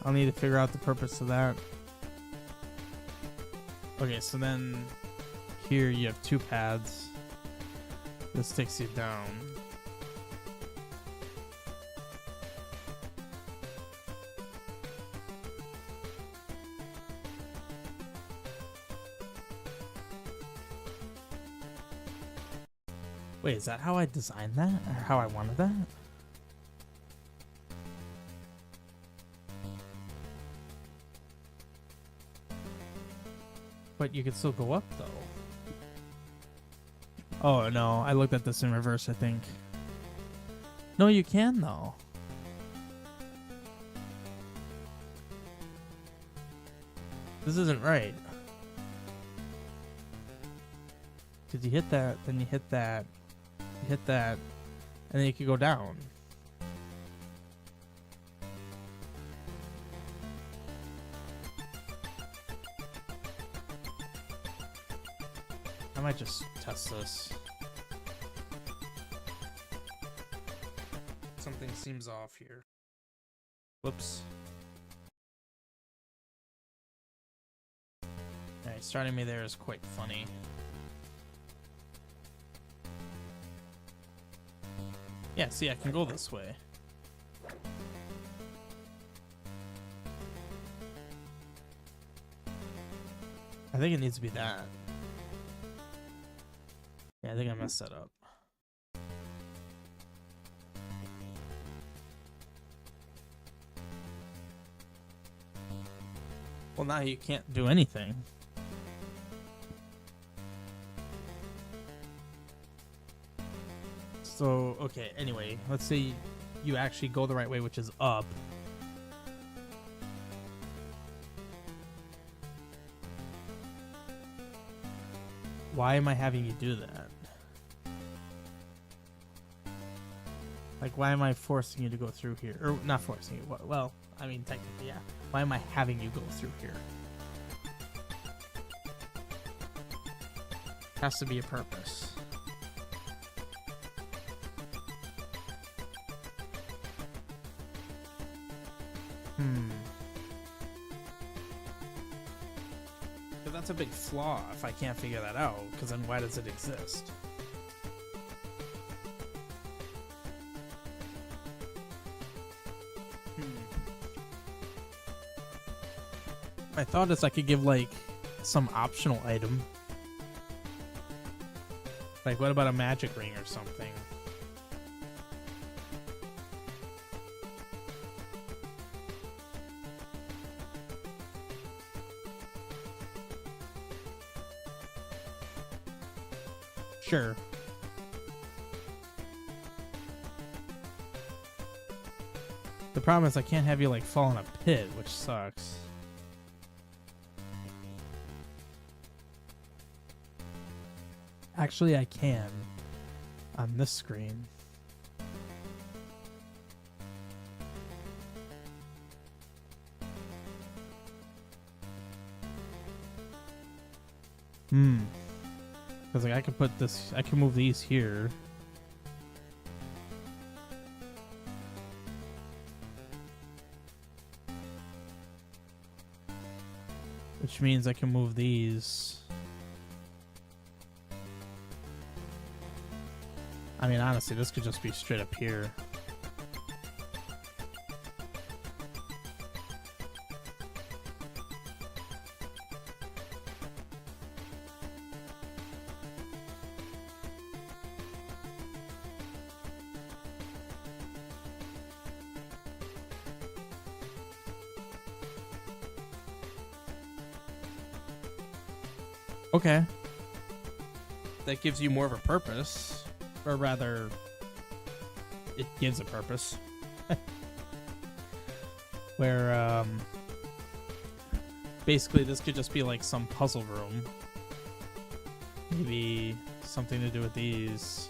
I'll need to figure out the purpose of that. Okay, so then here you have 2 paths. This takes you down. Wait, is that how I designed that? Or how I wanted that? But you can still go up, though. Oh, no. I looked at this in reverse, I think. No, you can, though. This isn't right. Because you hit that, then you hit that, you hit that, and then you can go down. I might just test this. Something seems off here. Whoops. Alright, starting me there is quite funny. Yeah, see, I can go this way. I think it needs to be that. Yeah, I think I messed that up. Well, now you can't do anything. So, okay, anyway, let's say you actually go the right way, which is up. Why am I having you do that? Like, why am I forcing you to go through here? Or, not forcing you. Well, I mean, technically, yeah. Why am I having you go through here? Has to be a purpose. But that's a big flaw if I can't figure that out, because then why does it exist? My thought is I could give, like, some optional item. Like, what about a magic ring or something? Sure. The problem is I can't have you, like, fall in a pit, which sucks. Actually, I can on this screen. Because, like, I can put this, I can move these here. Which means I can move these. I mean, honestly, this could just be straight up here. Okay. That gives you more of a purpose. Or rather, it gives a purpose. Where, basically this could just be like some puzzle room. Maybe something to do with these.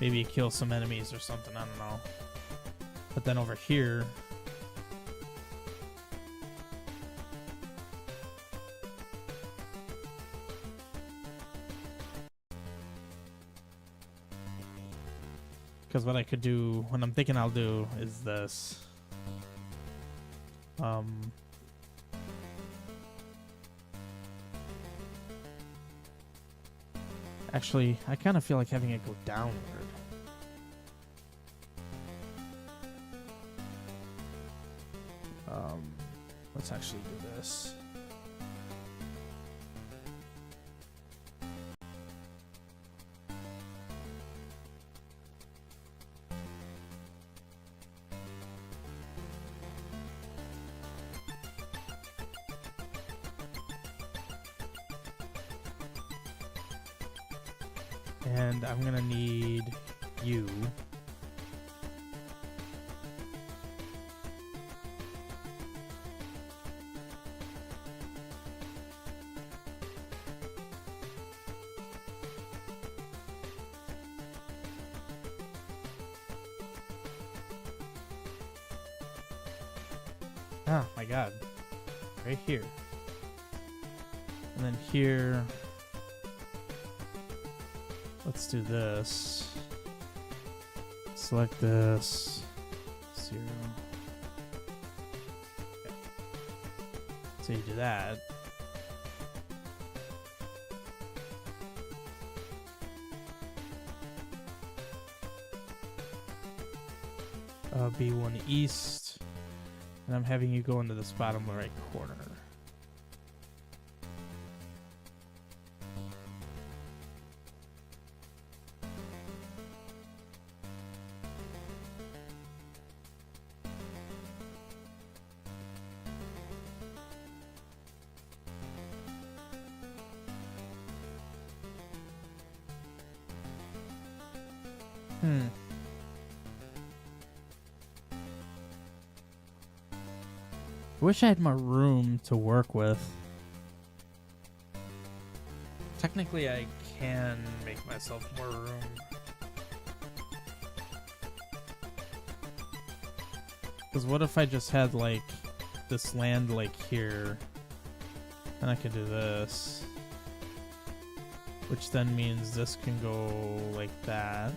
Maybe kill some enemies or something, I don't know. But then over here, Because what I could do, what I'm thinking I'll do is this. Actually, I kind of feel like having it go downward. Let's actually do this. And I'm gonna need you. Oh my god. Right here. And then here. Let's do this. Select this. 0. Okay. So you do that. B1 east. And I'm having you go into this bottom right corner. I wish I had more room to work with. Technically, I can make myself more room. Because what if I just had, like, this land, like, here? And I could do this. Which then means this can go like that.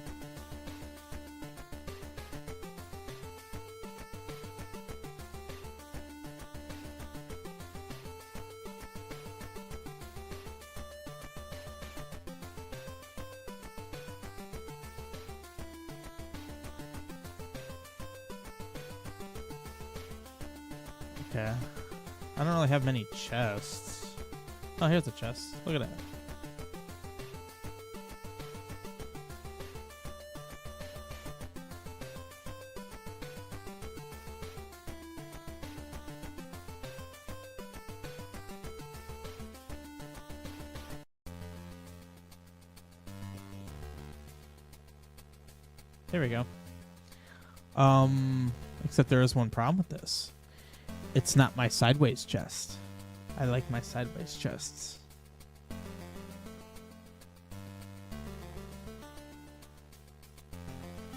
Okay. I don't really have many chests. Oh, here's a chest. Look at that. There we go. Except there is one problem with this. It's not my sideways chest. I like my sideways chests.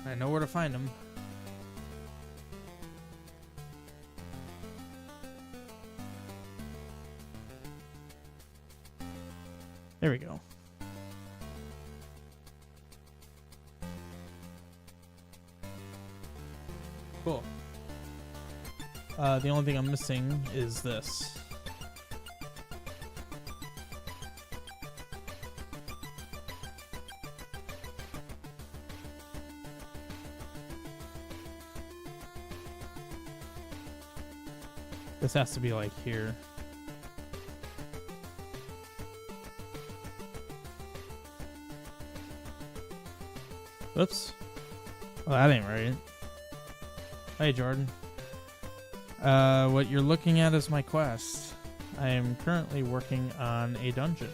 I know where to find them. There we go. Cool. The only thing I'm missing is this. This has to be like here. Oops. Well, that ain't right. Hey, Jordan. What you're looking at is my quest. I am currently working on a dungeon.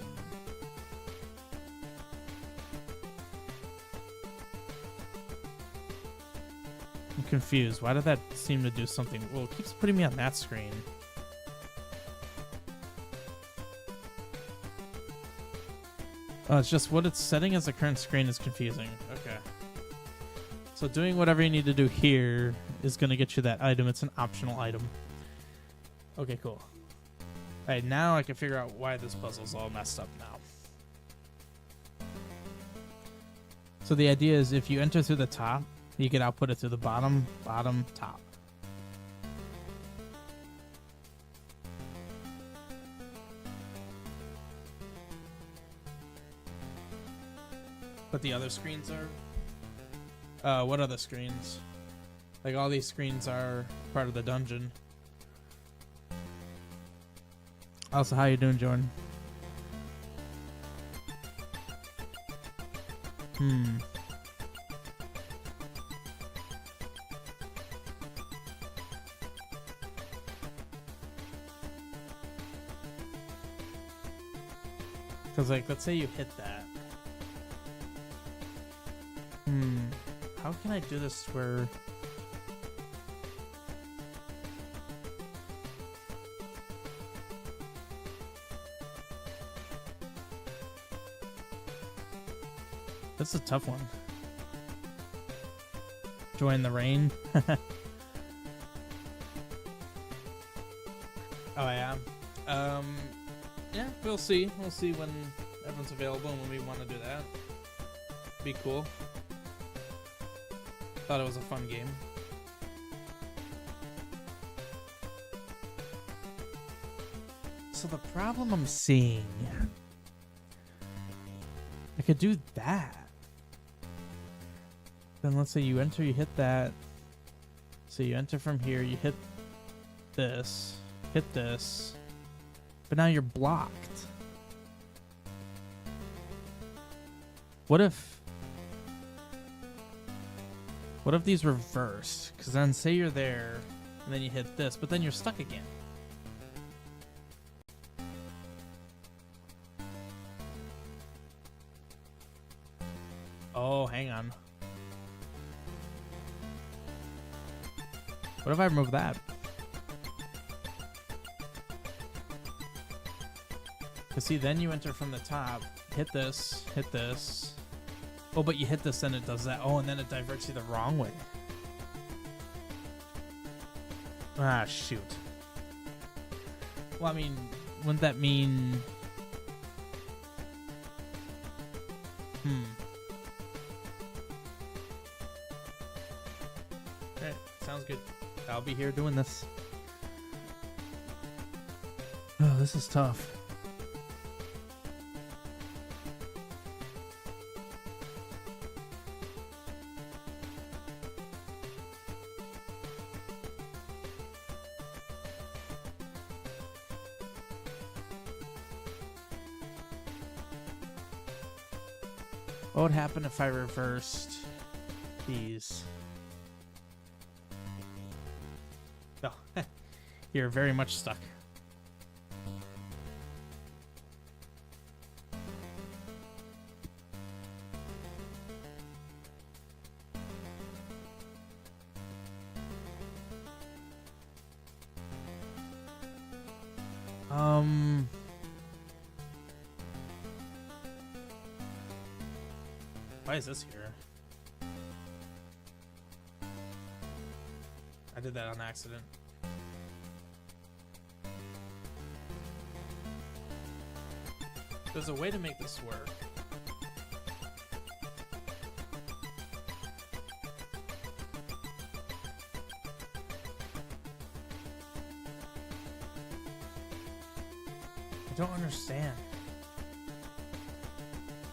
I'm confused. Why did that seem to do something? Well, it keeps putting me on that screen. Oh, it's just what it's setting as the current screen is confusing. Okay. So doing whatever you need to do here is going to get you that item. It's an optional item. Okay, cool. Alright, now I can figure out why this puzzle's all messed up now. So the idea is if you enter through the top, You could output it through the bottom, bottom, top. But the other screens are... what other screens? Like, all these screens are part of the dungeon. Also, how you doing, Jordan? Because, like, let's say you hit that. How can I do this where... That's a tough one. Join the rain. Oh, yeah. Yeah, we'll see. We'll see when everyone's available and when we want to do that. Be cool. Thought it was a fun game. So the problem I'm seeing... I could do that. Then let's say you enter, you hit that. So you enter from here, you hit this, but now you're blocked. What if these reverse? Because then say you're there, and then you hit this, but then you're stuck again. Oh, hang on. What if I remove that? Because see, then you enter from the top, hit this. Oh, but you hit this, then it does that. Oh, and then it diverts you the wrong way. Ah, shoot. Well, I mean, wouldn't that mean... Okay, sounds good. I'll be here doing this. Oh, this is tough. What would happen if I reversed these? Oh, you're very much stuck. Why is this here? I did that on accident. There's a way to make this work. I don't understand.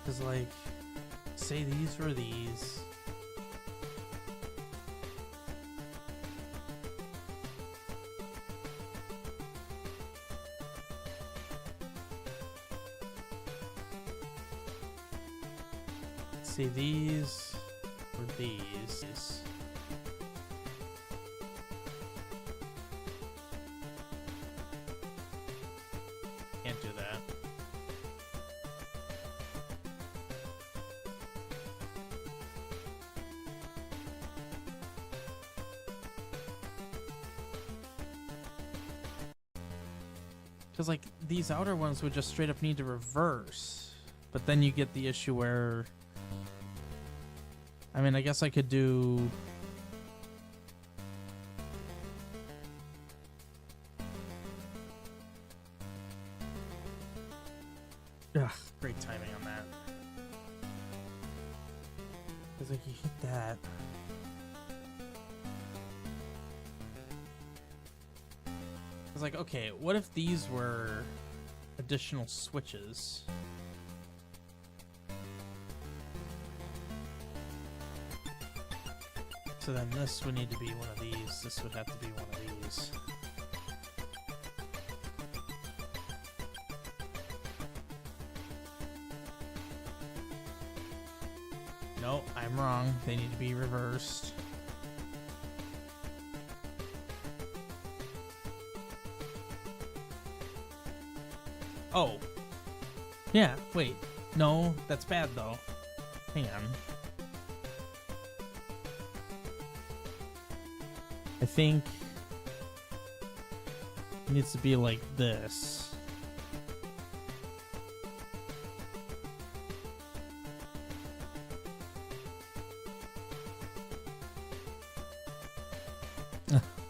Because, like, say these were these. Say these were these. Can't do that. Because, like, these outer ones would just straight up need to reverse. But then you get the issue where... I mean, I guess I could do... Ugh, great timing on that. Because, like, you hit that. was like, okay, what if these were additional switches? So then this would need to be one of these. This would have to be one of these. No, I'm wrong. They need to be reversed. Oh. Yeah, wait. No, that's bad though. Hang on. I think it needs to be like this.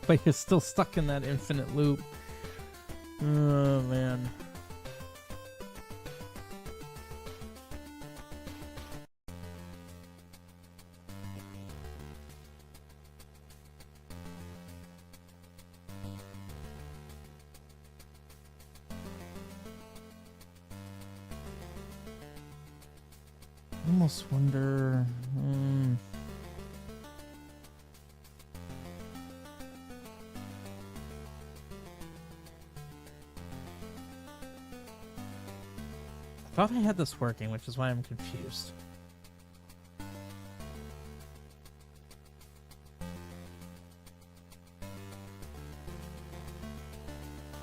But you're still stuck in that infinite loop. Oh, man. I almost wonder... I thought I had this working, which is why I'm confused.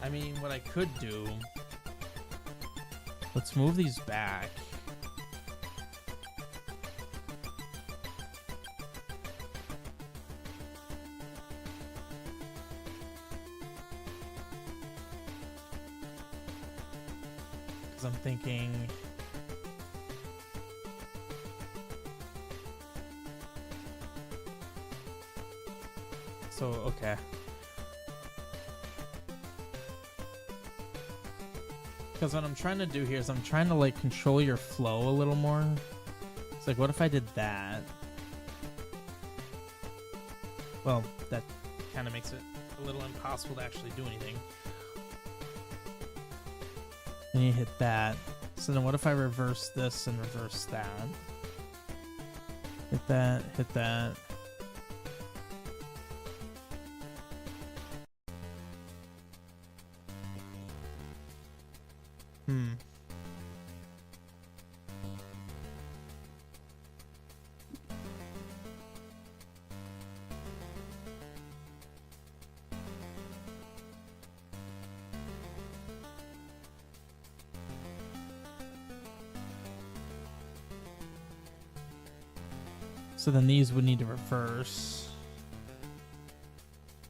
I mean, what I could do... Let's move these back. I'm thinking so okay, because what I'm trying to do here is I'm trying to like control your flow a little more. It's like, what if I did that? Well, that kind of makes it a little impossible to actually do anything. And you hit that. So then what if I reverse this and reverse that? Hit that, hit that. So then these would need to reverse.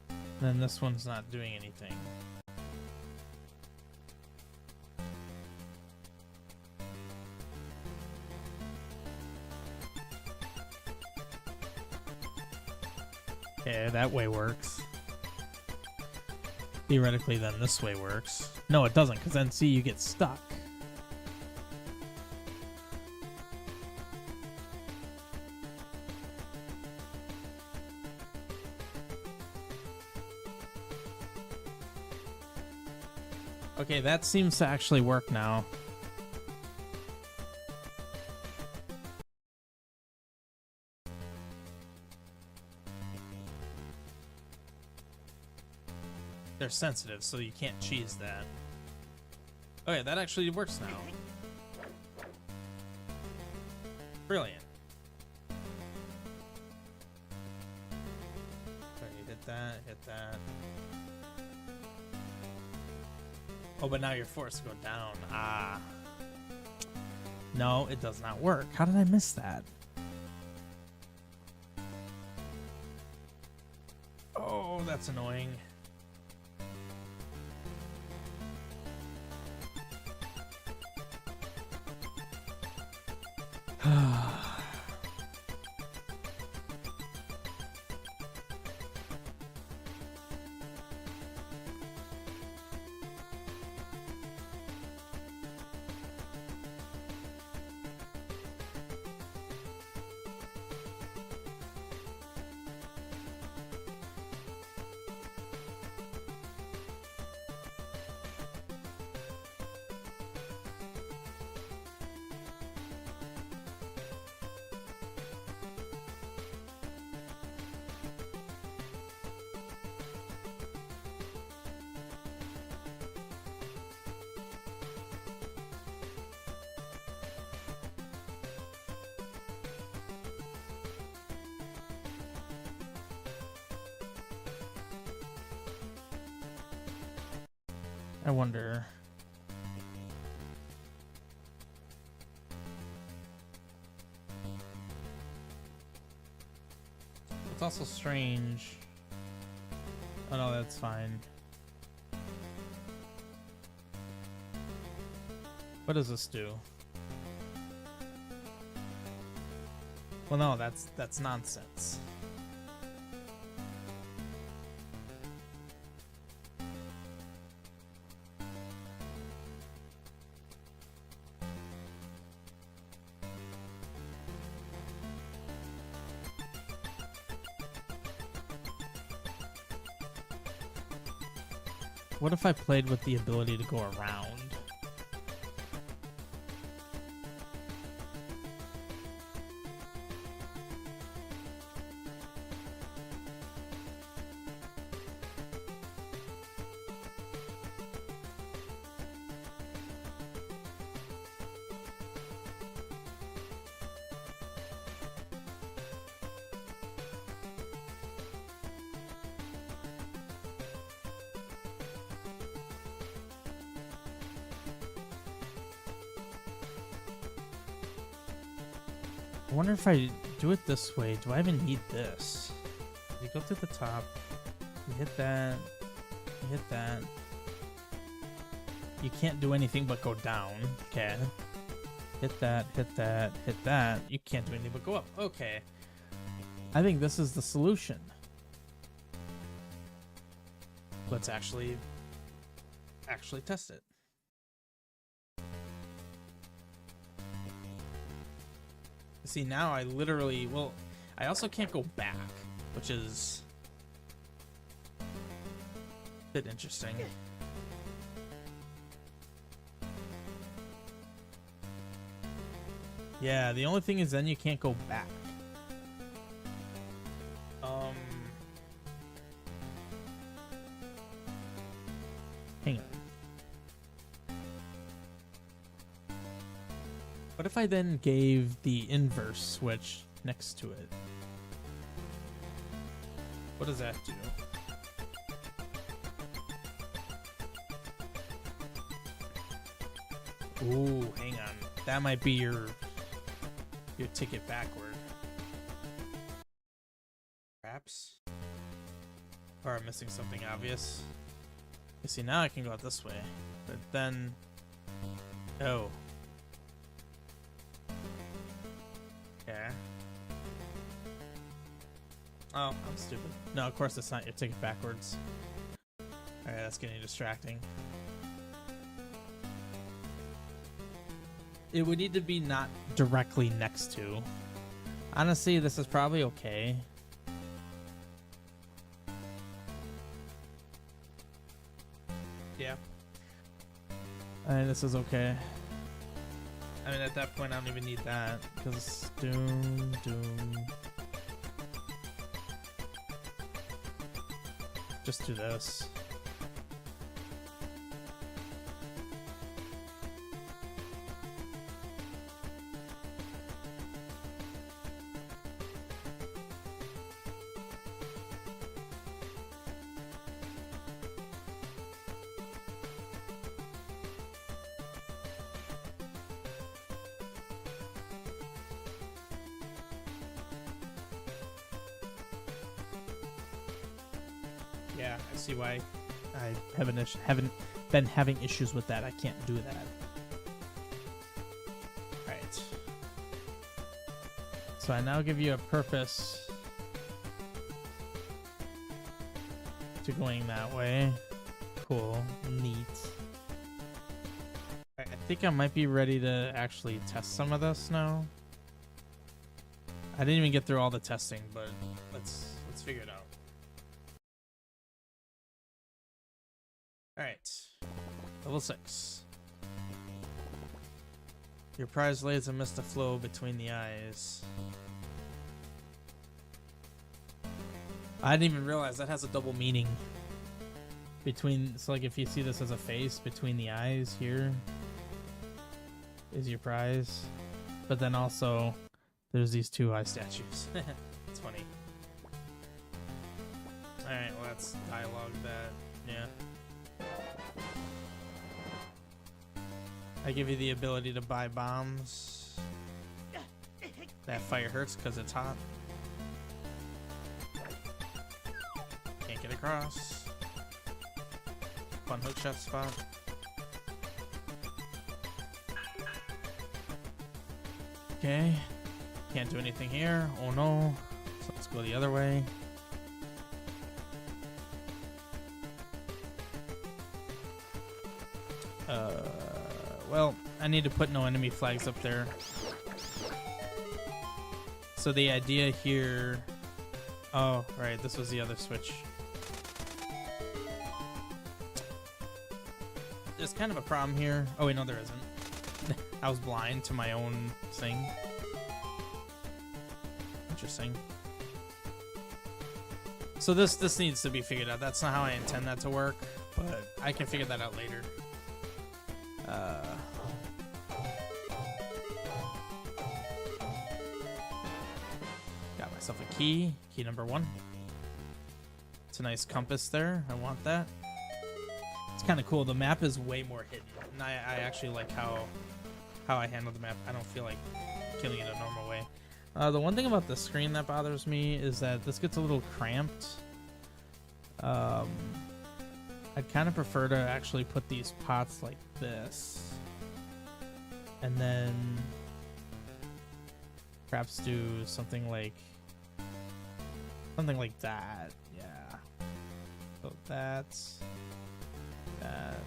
And then this one's not doing anything. Okay, that way works. Theoretically, then this way works. No, it doesn't, because then see, you get stuck. Okay, that seems to actually work now. They're sensitive, so you can't cheese that. Okay, that actually works now. Brilliant. Okay, hit that, hit that. Oh, but now you're forced to go down. Ah. No, it does not work. How did I miss that? Oh, that's annoying. I wonder. It's also strange. Oh no, that's fine. What does this do? Well, no, that's nonsense. What if I played with the ability to go around? I wonder if I do it this way, do I even need this? You go through the top, you hit that, you hit that. You can't do anything but go down. Okay. Hit that, hit that, hit that. You can't do anything but go up. Okay. I think this is the solution. Let's actually test it. See, now I literally, well, I also can't go back, which is a bit interesting. Yeah, the only thing is then you can't go back. Hang on. What if I then gave the inverse switch next to it? What does that do? Ooh, hang on. That might be your ticket backward. Perhaps? Or I'm missing something obvious. You see, now I can go out this way. But then... Oh. Yeah. Oh, I'm stupid. No, of course it's not your ticket backwards. Alright, that's getting distracting. It would need to be not directly next to. Honestly, this is probably okay. Yeah. This is okay. I mean, at that point, I don't even need that, because doom. Just do this. Yeah, I see why I haven't been having issues with that. I can't do that. Alright. So I now give you a purpose to going that way. Cool. Neat. Right, I think I might be ready to actually test some of this now. I didn't even get through all the testing, but let's figure it out. Alright, level 6. Your prize lays a mist of flow between the eyes. I didn't even realize that has a double meaning. So like if you see this as a face, between the eyes here is your prize. But then also, there's these two eye statues. It's funny. Alright, well let's dialogue that, yeah. I give you the ability to buy bombs. That fire hurts because it's hot. Can't get across. Fun hookshot spot. Okay. Can't do anything here. Oh no. So let's go the other way. Well, I need to put no enemy flags up there. So the idea here... Oh, right, this was the other switch. There's kind of a problem here. Oh wait, no there isn't. I was blind to my own thing. Interesting. So this needs to be figured out. That's not how I intend that to work, but I can figure that out later. Got myself a key. Key number 1. It's a nice compass there. I want that. It's kind of cool. The map is way more hidden, and I actually like how I handle the map. I don't feel like killing it a normal way. The one thing about the screen that bothers me is that this gets a little cramped. I'd kind of prefer to actually put these pots like this, and then perhaps do something like that. Yeah. So that's that.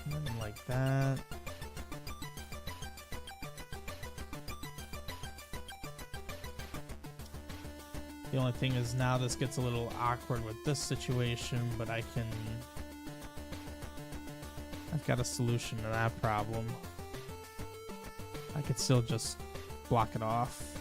And then like that. The only thing is now this gets a little awkward with this situation, but I've got a solution to that problem. I could still just block it off.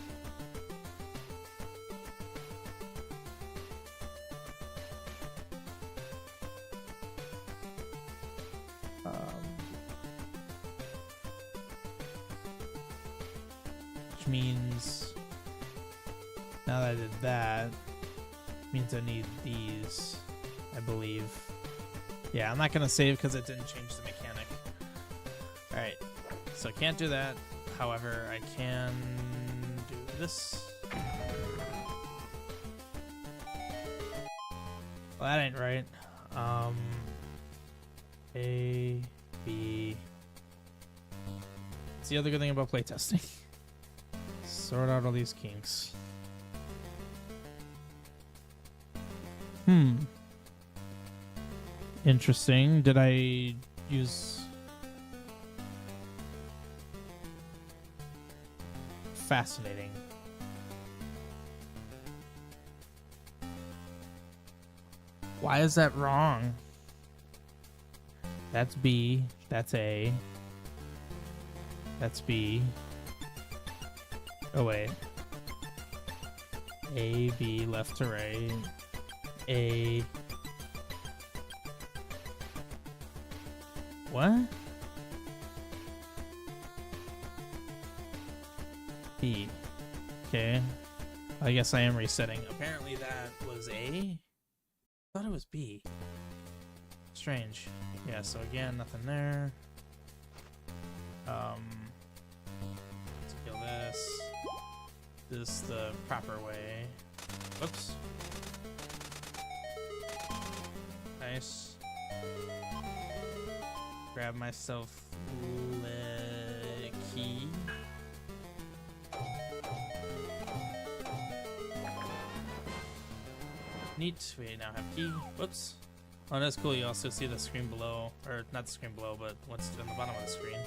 Which means now that I did that, means I need these, I believe. Yeah, I'm not gonna save because it didn't change the mechanic. Alright, so I can't do that. However, I can do this. Well, that ain't right. A, B. It's the other good thing about playtesting. Sort out all these kinks. Interesting. Did I use... Fascinating. Why is that wrong? That's B. That's A. That's B. Oh, wait. A, B, left to right. A. What? B. Okay. I guess I am resetting. Apparently that was A. I thought it was B. Strange. Yeah, so again, nothing there. Let's kill this. This the proper way. Whoops. Nice. Grab myself a key. Neat. We now have key. Whoops. Oh, that's cool. You also see the screen below, or not the screen below, but what's on the bottom of the screen.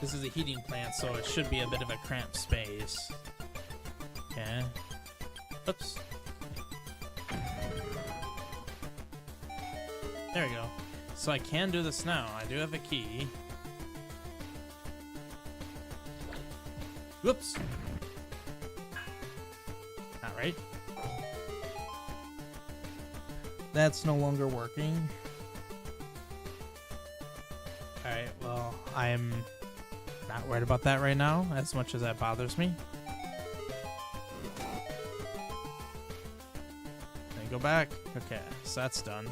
This is a heating plant, so it should be a bit of a cramped space. Okay. Oops. There we go. So I can do this now. I do have a key. Whoops. Not right. That's no longer working. Alright, well, I'm not worried about that right now, as much as that bothers me. go back. Okay, so that's done.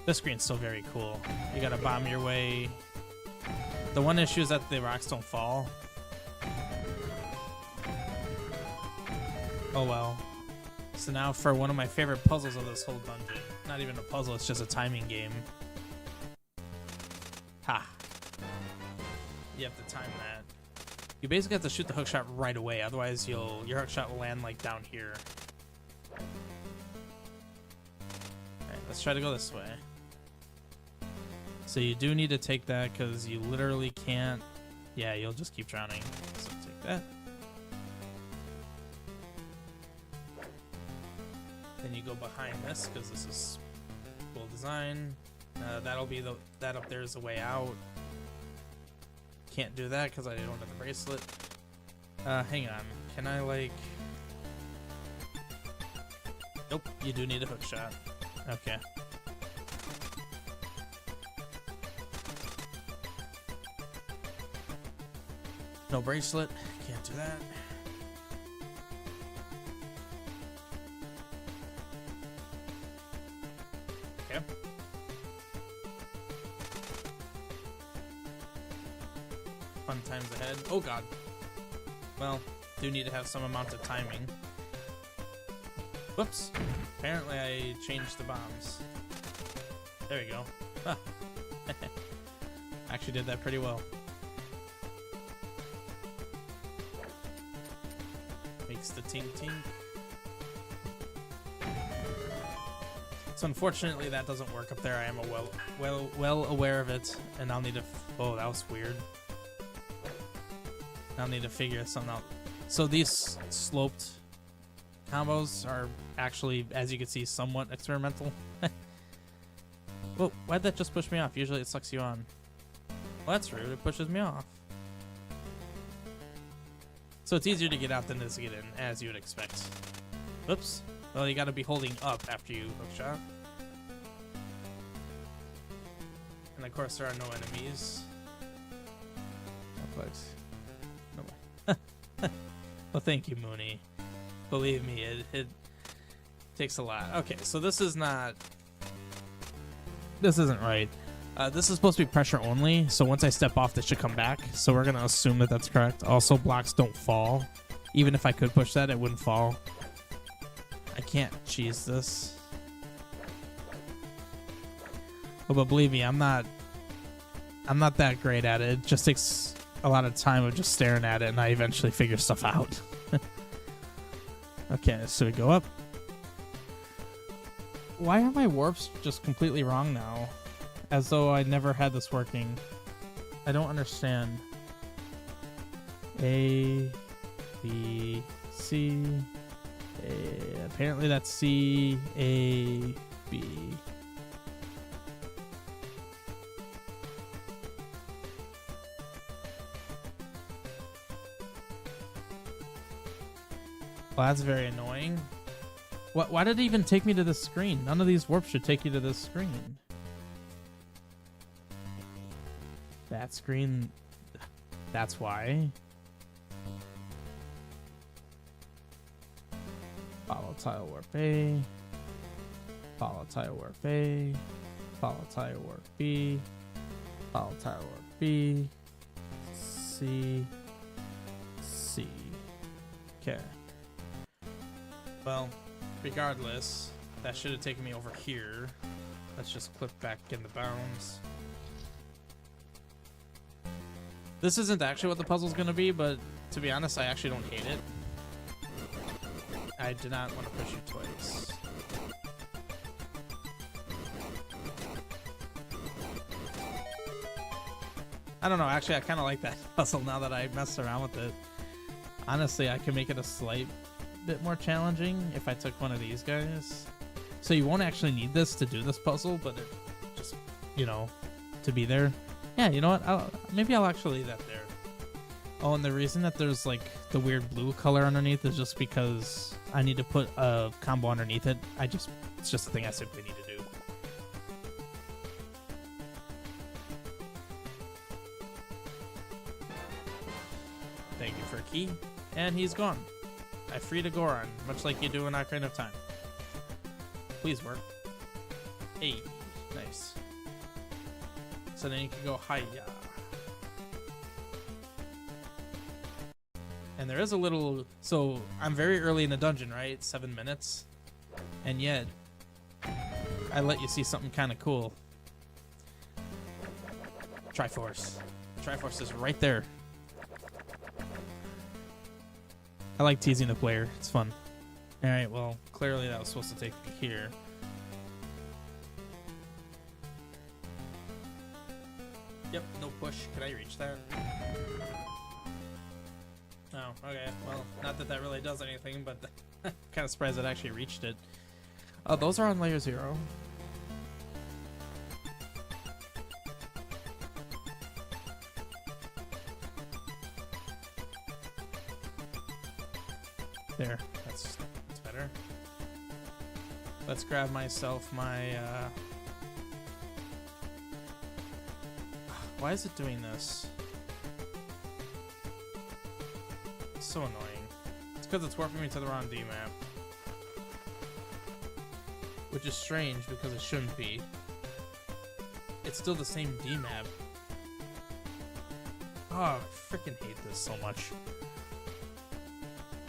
This screen's still very cool. You gotta bomb your way. The one issue is that the rocks don't fall. Oh well. So now for one of my favorite puzzles of this whole dungeon. Not even a puzzle, it's just a timing game. Ha. You have to time that. You basically have to shoot the hook shot right away, otherwise your hook shot will land like down here. Alright, let's try to go this way. So you do need to take that because you literally can't. Yeah, you'll just keep drowning. So take that. Then you go behind this because this is cool design. That'll be that up there is the way out. Can't do that because I don't have the bracelet. Hang on. Can I like? Nope. You do need a hook shot. Okay. No bracelet. Can't do that. Okay. Fun times ahead. Oh god. Well, do need to have some amount of timing. Whoops. Apparently I changed the bombs. There we go. Huh. Actually did that pretty well. Makes the tink tink. So unfortunately that doesn't work up there. I am well aware of it, and I'll need to. Oh, that was weird. I'll need to figure something out. So these sloped combos are actually, as you can see, somewhat experimental. Well, why'd that just push me off? Usually it sucks you on. Well, that's rude. It pushes me off. So it's easier to get out than it is to get in, as you would expect. Oops. Well, you gotta be holding up after you hook shot. And of course, there are no enemies. Complex. No way. Well, thank you, Mooney. Believe me, it takes a lot. Okay, so this is not. This isn't right. This is supposed to be pressure only, so once I step off, this should come back. So we're gonna assume that that's correct. Also, blocks don't fall. Even if I could push that, it wouldn't fall. I can't cheese this. Oh, but believe me, I'm not that great at it. It just takes a lot of time of just staring at it, and I eventually figure stuff out. Okay, so we go up. Why are my warps just completely wrong now? As though I never had this working. I don't understand. A, B, C, A. Apparently that's C, A, B. Well, that's very annoying. Why did it even take me to this screen? None of these warps should take you to this screen. That screen, that's why. Follow tile warp A. Follow tile warp A. Follow tile warp B. Follow tile warp B. C. C. Okay. Well, regardless, that should have taken me over here. Let's just clip back into bounds. This isn't actually what the puzzle's gonna be, but to be honest, I actually don't hate it. I did not want to push you twice. I don't know, actually I kind of like that puzzle now that I messed around with it. Honestly, I can make it a slight bit more challenging if I took one of these guys. So you won't actually need this to do this puzzle, but it just, you know, to be there. Yeah, you know what? Maybe I'll actually leave that there. Oh, and the reason that there's like the weird blue color underneath is just because I need to put a combo underneath it. It's just a thing I simply need to do. Thank you for a key. And he's gone. I freed a Goron, much like you do in Ocarina of Time. please work. Hey, nice. So then you can go hiya. And there is a little... So, I'm very early in the dungeon, right? 7 minutes. And yet, I let you see something kind of cool. Triforce. Triforce is right there. I like teasing the player. It's fun. Alright, well, clearly that was supposed to take me here. Yep, no push. Could I reach that? Oh, okay. Well, not that that really does anything, but kind of surprised it actually reached it. Oh, those are on layer 0. There. That's better. Let's grab myself my... Why is it doing this? It's so annoying. It's because it's warping me to the wrong D-map. Which is strange because it shouldn't be. It's still the same D-map. Oh, I freaking hate this so much.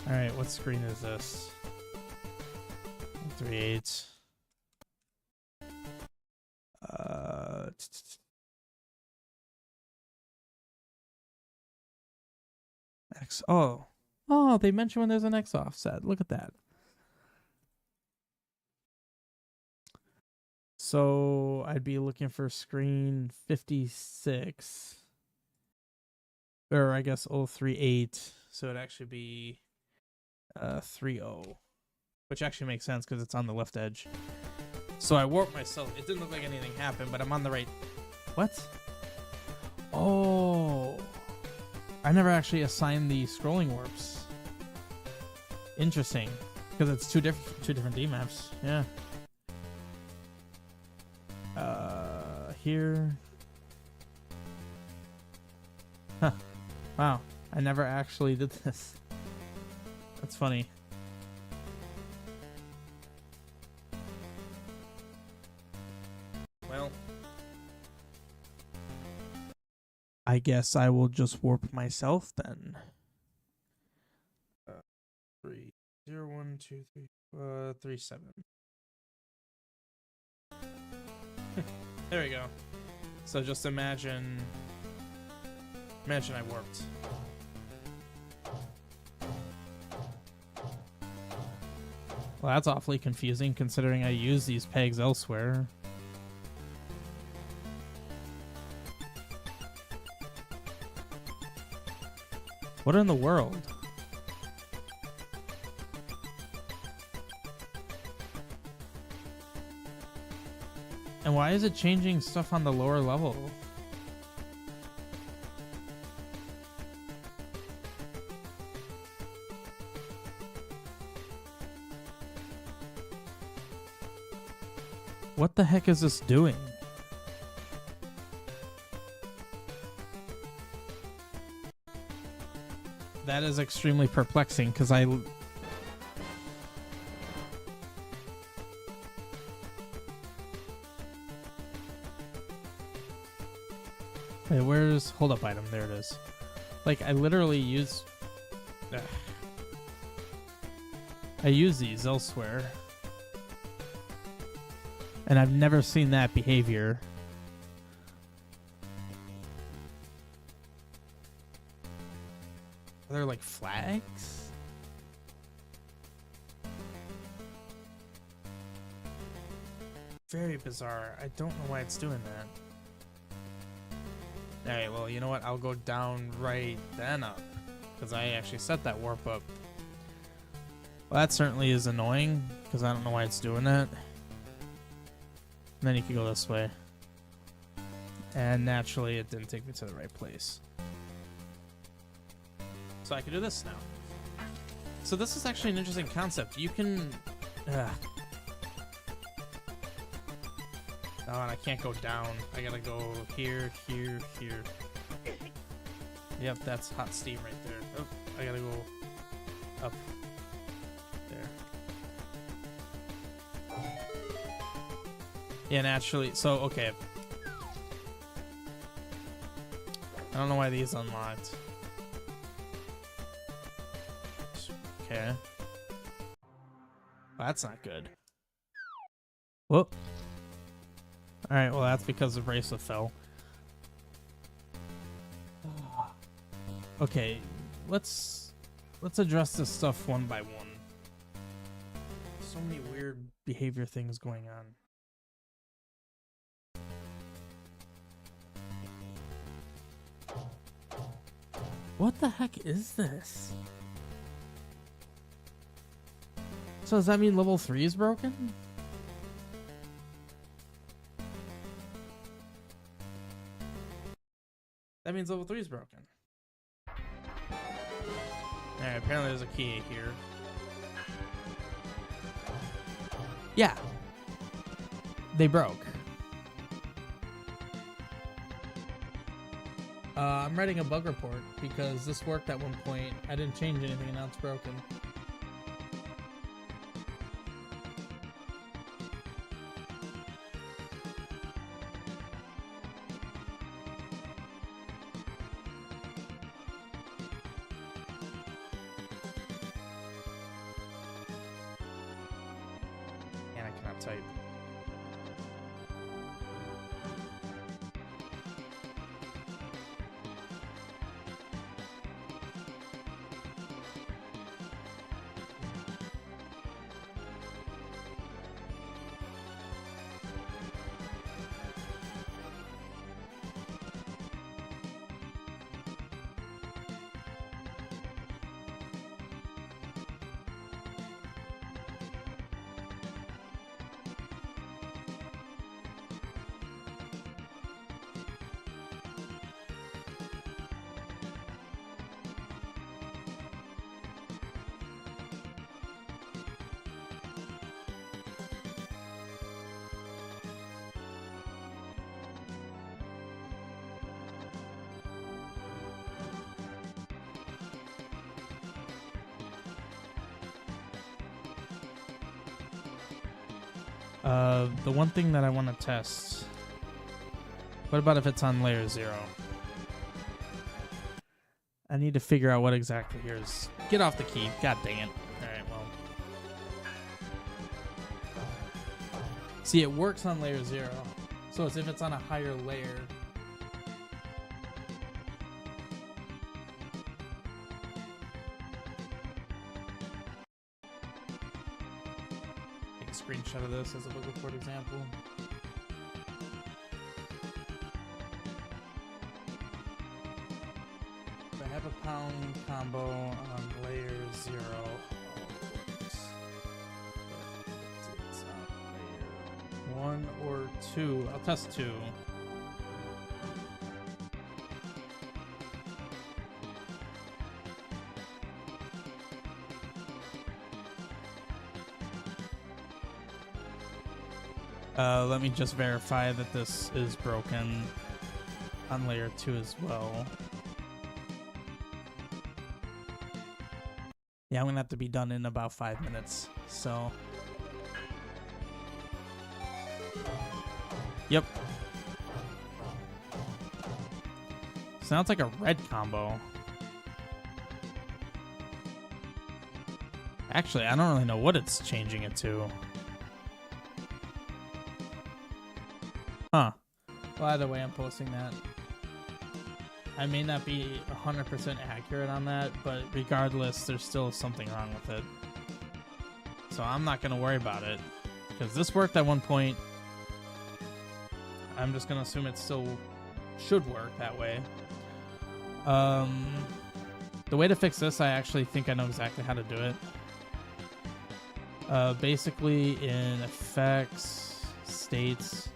Alright, what screen is this? 3/8. X. Oh, they mention when there's an X offset. Look at that. So I'd be looking for screen 56, or I guess 038. So it'd actually be 3/0, which actually makes sense because it's on the left edge. So I warped myself. It didn't look like anything happened, but I'm on the right. What? Oh. I never actually assigned the scrolling warps. Interesting, because it's two different D maps. Yeah. Here. Huh. Wow. I never actually did this. That's funny. Well, I guess I will just warp myself then. 3 0 1 2 3 3 7. There we go. So just imagine I warped. Well, that's awfully confusing considering I use these pegs elsewhere. What in the world? And why is it changing stuff on the lower level? What the heck is this doing? That is extremely perplexing because I... Wait, where's hold up item? There it is. Like, I literally use... I use these elsewhere. And I've never seen that behavior. Are there like flags? Very bizarre. I don't know why it's doing that. Alright, well, you know what? I'll go down right then up. Because I actually set that warp up. Well, that certainly is annoying. Because I don't know why it's doing that. And then you can go this way. And naturally, it didn't take me to the right place. So I can do this now. So this is actually an interesting concept. You can... Oh, and I can't go down. I gotta go here, here, here. Yep, that's hot steam right there. Oh, I gotta go up. There. Yeah, naturally. So, okay. I don't know why these unlocked. Okay. Well, that's not good. Whoop. Alright, well that's because the bracelet fell. Okay, let's address this stuff one by one. So many weird behavior things going on. What the heck is this? So does that mean level 3 is broken? That means level 3 is broken. Alright, apparently there's a key here. Yeah. They broke. I'm writing a bug report because this worked at one point. I didn't change anything and now it's broken. And I cannot type. The one thing that I want to test. What about if it's on layer 0? I need to figure out what exactly here is. Get off the key. God dang it. Alright, well. See, it works on layer 0. So it's if it's on a higher layer. Take a screenshot of this as a bug report example. If I have a pound combo on layer 0. It's on layer 1 or 2. I'll test 2. Let me just verify that this is broken on layer 2 as well. Yeah, I'm gonna have to be done in about 5 minutes, so. Yep. Sounds like a red combo. Actually, I don't really know what it's changing it to. Huh. Well, either way, I'm posting that. I may not be 100% accurate on that, but regardless, there's still something wrong with it. So I'm not going to worry about it. Because this worked at one point. I'm just going to assume it still should work that way. The way to fix this, I actually think I know exactly how to do it. Basically, in effects, states...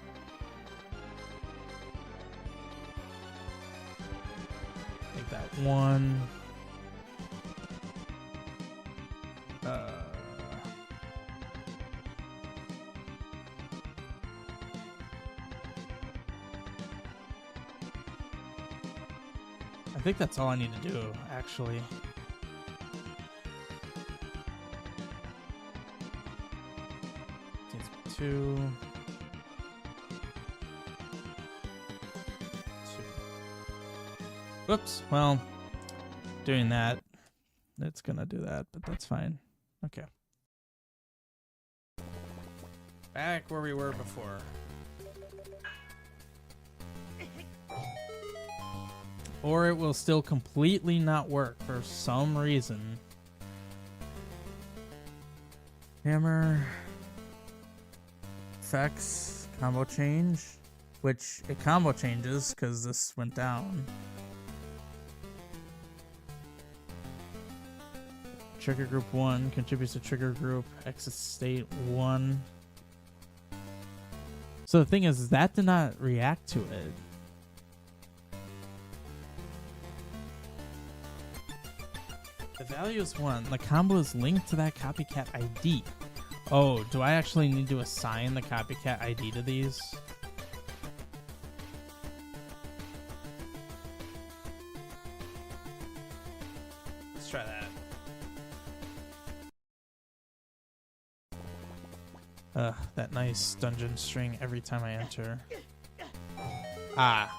that one. I think that's all I need to do, actually. It's 2. Whoops. Well, doing that, it's gonna do that, but that's fine. Okay. Back where we were before. Or it will still completely not work for some reason. Hammer. Effects. Combo change. Which it combo changes because this went down. Trigger group 1 contributes to trigger group. Exit state 1. So the thing is, that did not react to it. The value is 1. The combo is linked to that copycat ID. Oh, do I actually need to assign the copycat ID to these? Let's try that. That nice dungeon string every time I enter. Ah.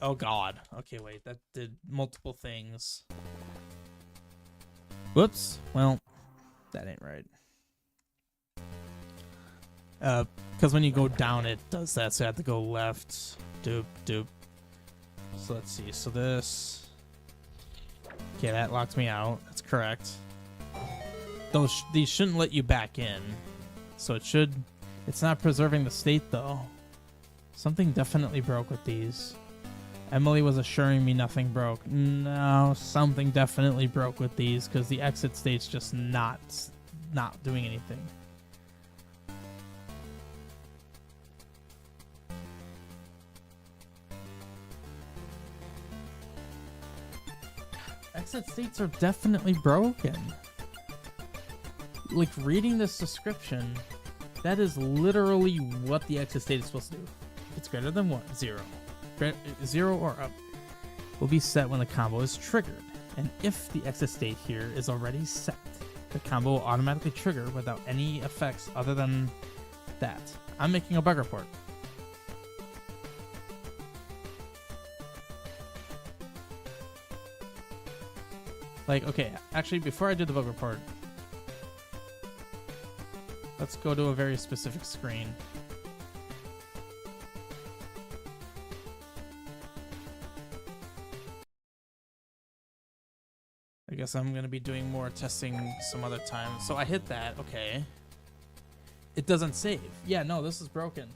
Oh god. Okay, wait. That did multiple things. Whoops. Well, that ain't right. Because when you go down, it does that. So I have to go left. Doop, doop. So let's see. So this. Okay, that locked me out. That's correct. These shouldn't let you back in. So it should. It's not preserving the state, though. Something definitely broke with these. Emily was assuring me nothing broke. No, something definitely broke with these because the exit state's just not doing anything. Exit states are definitely broken. Like, reading this description, that is literally what the exit state is supposed to do. If it's greater than 1, 0. 0 or up will be set when the combo is triggered. And if the exit state here is already set, the combo will automatically trigger without any effects other than that. I'm making a bug report. Like, okay, actually, before I do the bug report, let's go to a very specific screen. I guess I'm going to be doing more testing some other time. So I hit that. Okay. It doesn't save. Yeah, no, this is broken.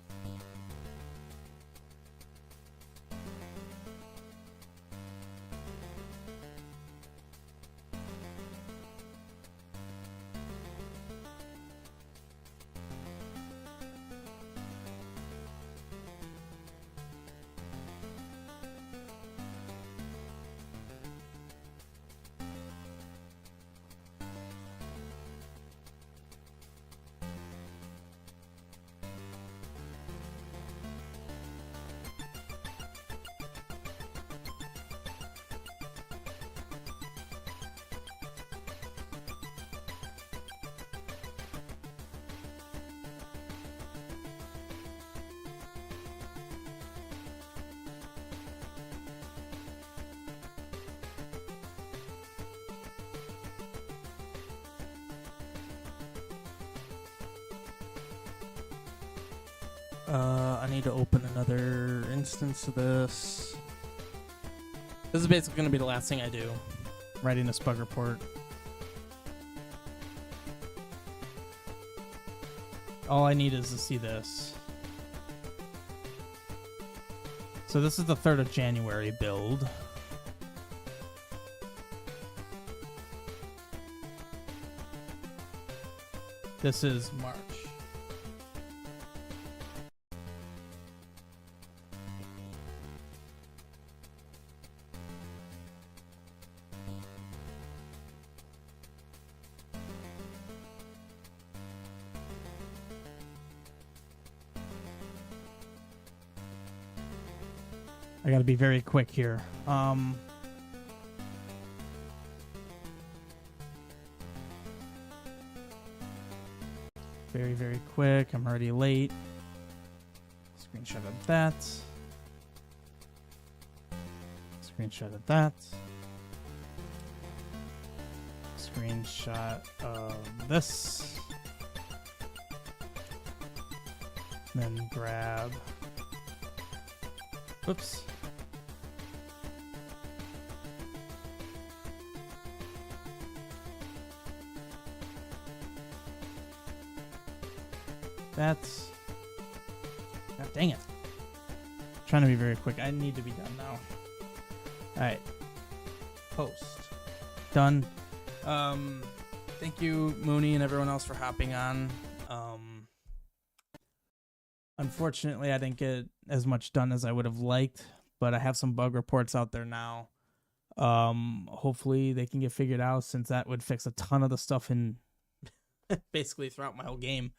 I need to open another instance of this. This is basically going to be the last thing I do, writing this bug report. All I need is to see this. So this is the 3rd of January build. This is March. I gotta be very quick here. Very, very quick. I'm already late. Screenshot of that. Screenshot of that. Screenshot of this. Then grab. Whoops. That's. God dang it. Trying to be very quick. I need to be done now. Alright. Post. Done. Thank you, Mooney, and everyone else for hopping on. Unfortunately, I didn't get as much done as I would have liked, but I have some bug reports out there now. Hopefully they can get figured out, since that would fix a ton of the stuff in basically throughout my whole game.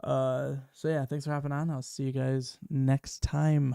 So yeah, thanks for hopping on. I'll see you guys next time.